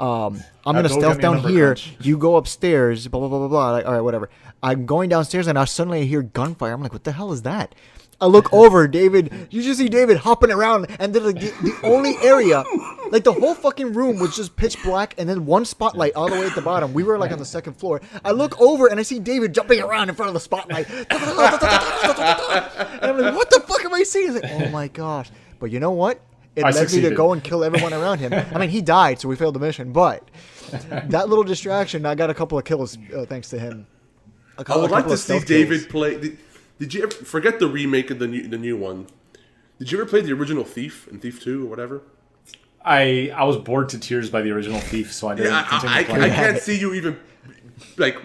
I'm gonna stealth down here. Crunch. You go upstairs. Blah blah blah blah blah. Like, all right, whatever. I'm going downstairs, and now suddenly I hear gunfire. I'm like, what the hell is that? I look over, David. You just see David hopping around, and then like the only area, like the whole fucking room was just pitch black, and then one spotlight all the way at the bottom. We were like on the 2nd floor. I look over, and I see David jumping around in front of the spotlight. And I'm like, what the fuck am I seeing? He's like, oh my gosh. But you know what? It led me to go and kill everyone around him. I mean, he died, so we failed the mission. But that little distraction, I got a couple of kills thanks to him. I would like to see David play. Did you ever forget the remake of the new one? Did you ever play the original Thief and Thief 2 or whatever? I was bored to tears by the original Thief, so I didn't continue playing. I can't see you even like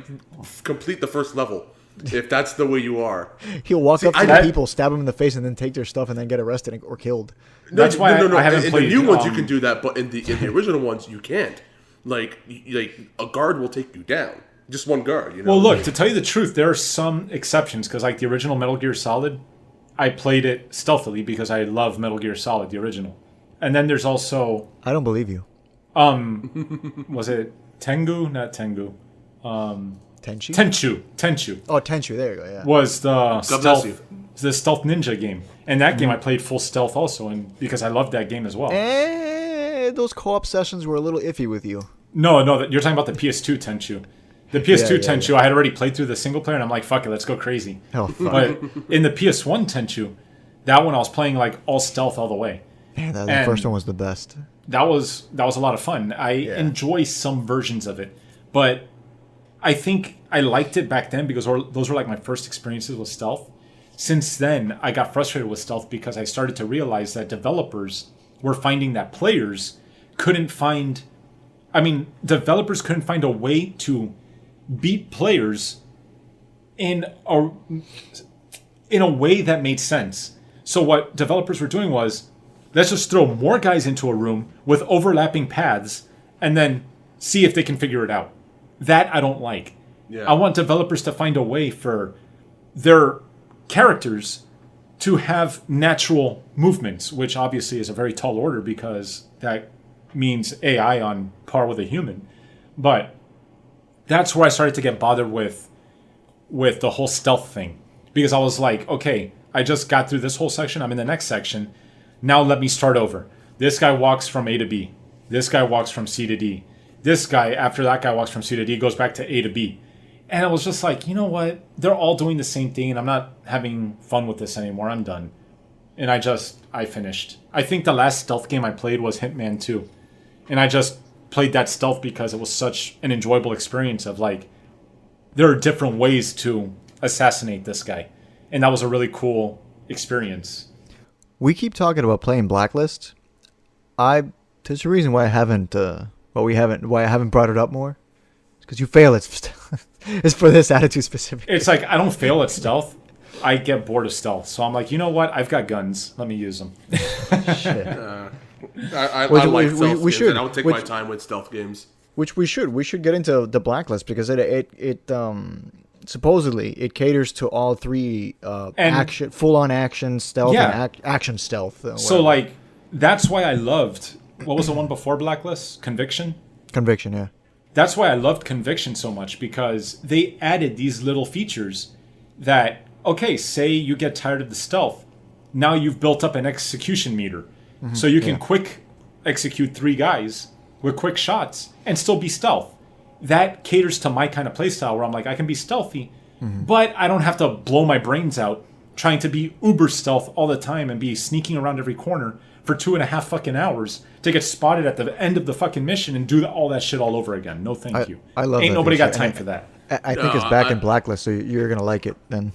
complete the first level if that's the way you are. He'll walk up to the people, stab them in the face, and then take their stuff and then get arrested or killed. That's why I haven't played. In the new ones you can do that, but in the original ones you can't. Like a guard will take you down. Just one guard, you know. Well, look, to tell you the truth, there are some exceptions because, like the original Metal Gear Solid, I played it stealthily because I love Metal Gear Solid, the original. And then there's also I don't believe you. Was it Tengu? Not Tengu. Tenchu. Oh, Tenchu. There you go. Yeah. Was the stealth ninja game, and that game I played full stealth also, and because I loved that game as well. Those co-op sessions were a little iffy with you. No, you're talking about the PS2 Tenchu. The PS2 Tenchu, I had already played through the single player, and I'm like, fuck it, let's go crazy. Oh, fuck. But in the PS1 Tenchu, that one I was playing like all stealth all the way. Man, the first one was the best. That was a lot of fun. I enjoy some versions of it, but I think I liked it back then because those were like my first experiences with stealth. Since then, I got frustrated with stealth because I started to realize that developers were finding that players couldn't find a way to beat players in a way that made sense. So what developers were doing was, let's just throw more guys into a room with overlapping paths and then see if they can figure it out. That I don't like. Yeah. I want developers to find a way for their characters to have natural movements, which obviously is a very tall order because that means AI on par with a human. But that's where I started to get bothered with the whole stealth thing. Because I was like, okay, I just got through this whole section. I'm in the next section. Now let me start over. This guy walks from A to B. This guy walks from C to D. This guy, after that guy walks from C to D, goes back to A to B. And I was just like, you know what? They're all doing the same thing, and I'm not having fun with this anymore. I'm done. And I finished. I think the last stealth game I played was Hitman 2. And I just played that stealth because it was such an enjoyable experience of like, there are different ways to assassinate this guy. And that was a really cool experience. We keep talking about playing Blacklist. There's a reason why I haven't brought it up more. It's because you fail at it's for this attitude specific. It's like I don't fail at stealth. I get bored of stealth. So I'm like, you know what? I've got guns. Let me use them. Shit. I like stealth games, and I would take my time with stealth games. Which we should. We should get into the Blacklist because it supposedly it caters to all three action, full-on action stealth and action stealth. So like that's why I loved, what was the one before Blacklist? Conviction, yeah. That's why I loved Conviction so much because they added these little features that, okay, say you get tired of the stealth. Now you've built up an execution meter. Mm-hmm. So you can quick execute 3 guys with quick shots and still be stealth. That caters to my kind of playstyle where I'm like, I can be stealthy, but I don't have to blow my brains out trying to be uber stealth all the time and be sneaking around every corner for 2.5 fucking hours to get spotted at the end of the fucking mission and do all that shit all over again. No, thank you. I love Ain't that nobody feature, got time and for that. I think it's back in Blacklist, so you're gonna like it then.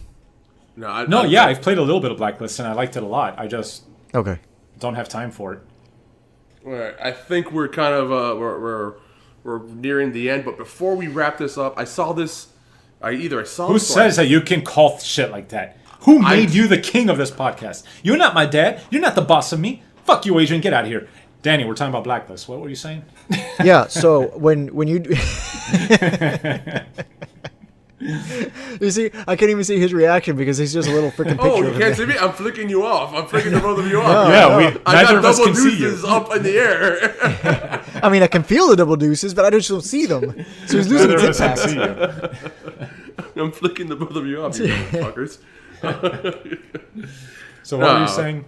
I've played a little bit of Blacklist and I liked it a lot. I just Okay. don't have time for it. All right, I think we're kind of we're nearing the end, but before we wrap this up, I saw this. Who says that you can call shit like that? Who made you the king of this podcast? You're not my dad. You're not the boss of me. Fuck you, Adrian. Get out of here. Danny, we're talking about Blacklist. What were you saying? Yeah. So when you you see, I can't even see his reaction because he's just a little freaking picture. Oh, you of can't him. see me? I'm flicking you off. I'm flicking the both of you off. Yeah, I neither got of us double can see you. deuces up in the air. I mean, I can feel the double deuces, but I just don't see them. So he's losing Neither his of us hit can pass. see you. I'm flicking the both of you off, you motherfuckers. So what were you saying?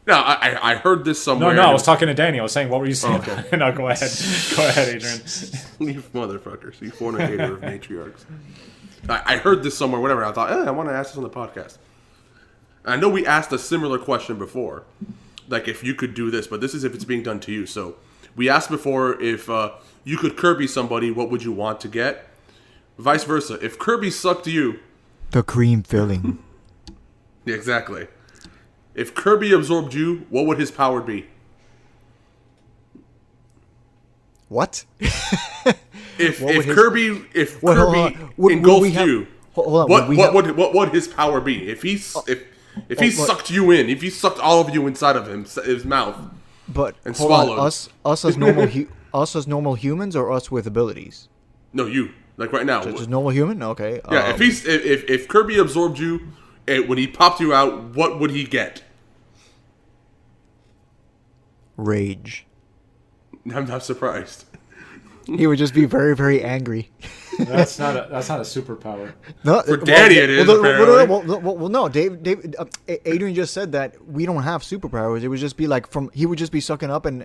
No, I heard this somewhere. No, I was talking to Danny. I was saying, what were you saying? Okay. No, go ahead. Go ahead, Adrian. You motherfuckers. You fornicator of matriarchs. I heard this somewhere, whatever. I thought, I want to ask this on the podcast. I know we asked a similar question before. Like, if you could do this, but this is if it's being done to you. So, we asked before if you could Kirby somebody, what would you want to get? Vice versa. If Kirby sucked you... The cream filling. Yeah, exactly. If Kirby absorbed you, what would his power be? What? If What would Kirby Wait, hold on. engulfed you, hold on. what would his power be? If he sucked you in, if he sucked all of you inside of his mouth, But and hold on, swallowed. us as normal us as normal humans, or us with abilities? no, you like right now. Just normal human? Okay. Yeah, if Kirby absorbed you, and when he popped you out, what would he get? Rage. I'm not surprised. He would just be very, very angry. That's not a superpower. No, For Danny it is, apparently. Well, no, Adrian just said that we don't have superpowers. It would just be like he would just be sucking up and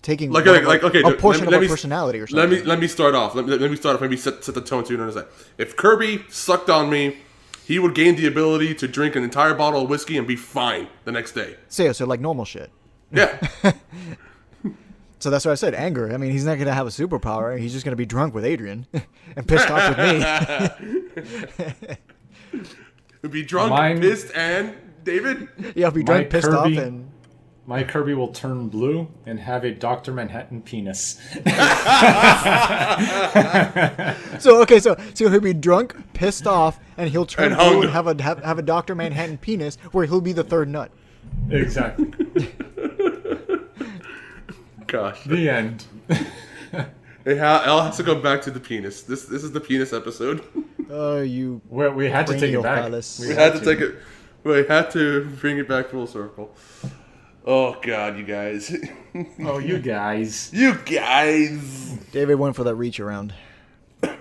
taking okay, a portion of our personality or something. Let me start off. Let me start off. Maybe set the tone so you understand. If Kirby sucked on me, he would gain the ability to drink an entire bottle of whiskey and be fine the next day. So like normal shit. Yeah. So that's what I said, anger. I mean, he's not going to have a superpower. He's just going to be drunk with Adrian and pissed off with me. He'd be drunk, pissed, and David? Yeah, I'll be drunk, pissed off, and... My Kirby will turn blue and have a Dr. Manhattan penis. So he'll be drunk, pissed off, and he'll turn And blue hung. and have a Dr. Manhattan penis where he'll be the third nut. Exactly. Gosh. The end. Hey, Al has to go back to the penis. This is the penis episode. You... We had to take it back. Phallus. We had to take it. We had to bring it back full circle. Oh God, you guys. Oh, you guys. You guys. David went for that reach around. I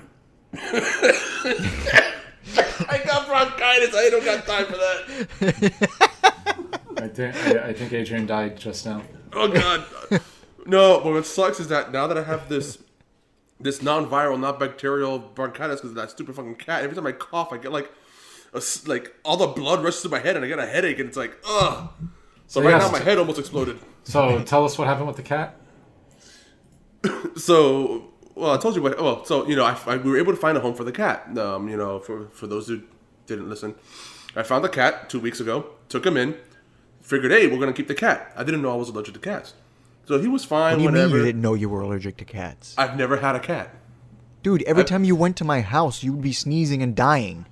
got bronchitis. I don't got time for that. I think Adrian died just now. Oh God. No, but what sucks is that now that I have this non-viral, not bacterial bronchitis because of that stupid fucking cat, every time I cough, I get like all the blood rushes to my head and I get a headache and it's like, ugh. So right now my head almost exploded. So tell us what happened with the cat. So, well, I told you what. Well, so we were able to find a home for the cat. For those who didn't listen, I found the cat 2 weeks ago. Took him in. Figured, hey, we're gonna keep the cat. I didn't know I was allergic to cats, so he was fine. What do you whenever. mean you didn't know you were allergic to cats? I've never had a cat. Dude, every time you went to my house, you would be sneezing and dying.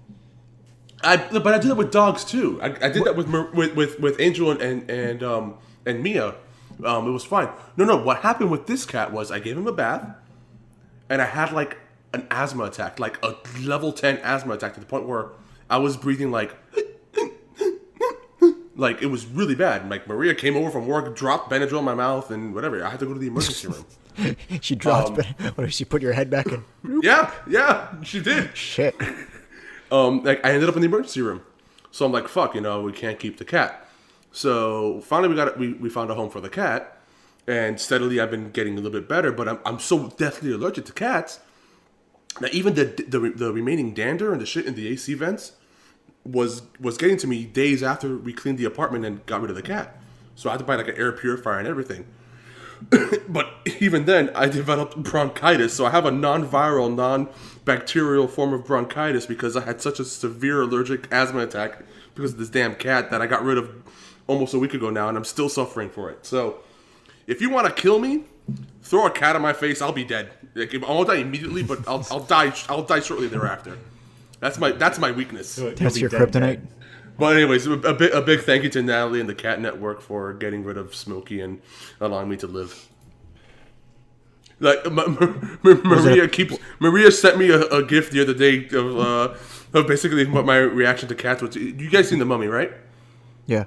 But I did that with dogs too. I did that with Angel and Mia. It was fine. No. What happened with this cat was I gave him a bath, and I had like an asthma attack, like a level 10 asthma attack to the point where I was breathing like it was really bad. Like Maria came over from work, dropped Benadryl in my mouth, and whatever. I had to go to the emergency room. She dropped. What did she put your head back in? Yeah, she did. Shit. I ended up in the emergency room, so I'm like, fuck, we can't keep the cat. So finally, we found a home for the cat, and steadily I've been getting a little bit better. But I'm so deathly allergic to cats that even the remaining dander and the shit in the AC vents was getting to me days after we cleaned the apartment and got rid of the cat. So I had to buy like an air purifier and everything. But even then, I developed bronchitis. So I have a non-viral, non-bacterial form of bronchitis because I had such a severe allergic asthma attack because of this damn cat that I got rid of almost a week ago now, and I'm still suffering for it. So if you want to kill me, throw a cat on my face, I'll be dead. Like, I won't die immediately, but I'll die. I'll die shortly thereafter. That's my weakness. That's your kryptonite. But anyways, a big thank you to Natalie and the Cat Network for getting rid of Smokey and allowing me to live. Like Maria sent me a gift the other day of basically what my reaction to cats was. You guys seen The Mummy, right? Yeah.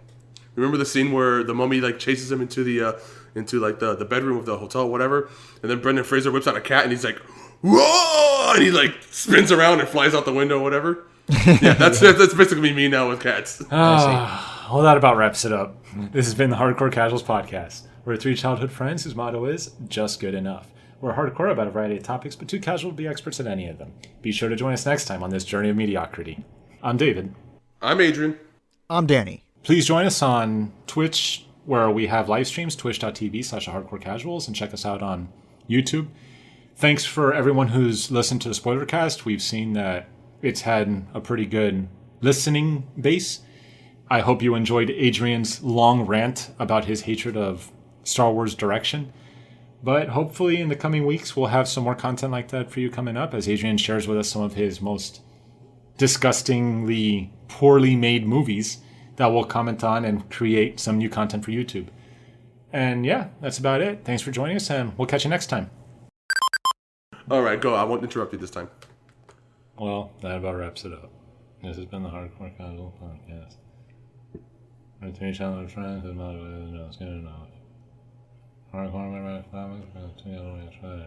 Remember the scene where the mummy like chases him into the the bedroom of the hotel, whatever, and then Brendan Fraser whips out a cat and he's like, "Whoa!" and he like spins around and flies out the window, whatever. Yeah, that's basically me now with cats. Well, that about wraps it up. This has been the Hardcore Casuals Podcast. We're three childhood friends whose motto is just good enough. We're hardcore about a variety of topics, but too casual to be experts at any of them. Be sure to join us next time on this journey of mediocrity. I'm David. I'm Adrian. I'm Danny. Please join us on Twitch, where we have live streams, twitch.tv/hardcorecasuals, and check us out on YouTube. Thanks for everyone who's listened to the Spoilercast. We've seen that it's had a pretty good listening base. I hope you enjoyed Adrian's long rant about his hatred of Star Wars direction. But hopefully in the coming weeks, we'll have some more content like that for you coming up as Adrian shares with us some of his most disgustingly poorly made movies that we'll comment on and create some new content for YouTube. And yeah, that's about it. Thanks for joining us, and we'll catch you next time. All right, go. I won't interrupt you this time. Well, that about wraps it up. This has been the Hardcore Casual Podcast. We're three childhood friends whose motto is just good enough. Hardcore member comics for the two always try.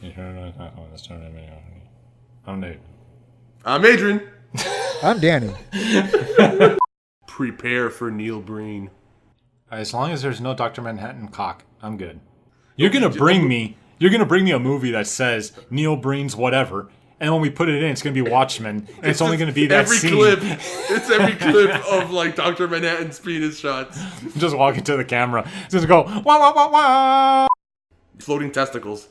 Be sure to talk about the story of mediocrity. I'm Dave. I'm Adrian. I'm Danny. Prepare for Neil Breen. As long as there's no Dr. Manhattan cock, I'm good. You're gonna bring me a movie that says Neil Breen's whatever, and when we put it in, it's gonna be Watchmen, and it's only gonna be that scene. It's every clip of like Dr. Manhattan's penis shots. Just walking to the camera, just go wah wah wah wah. Floating testicles.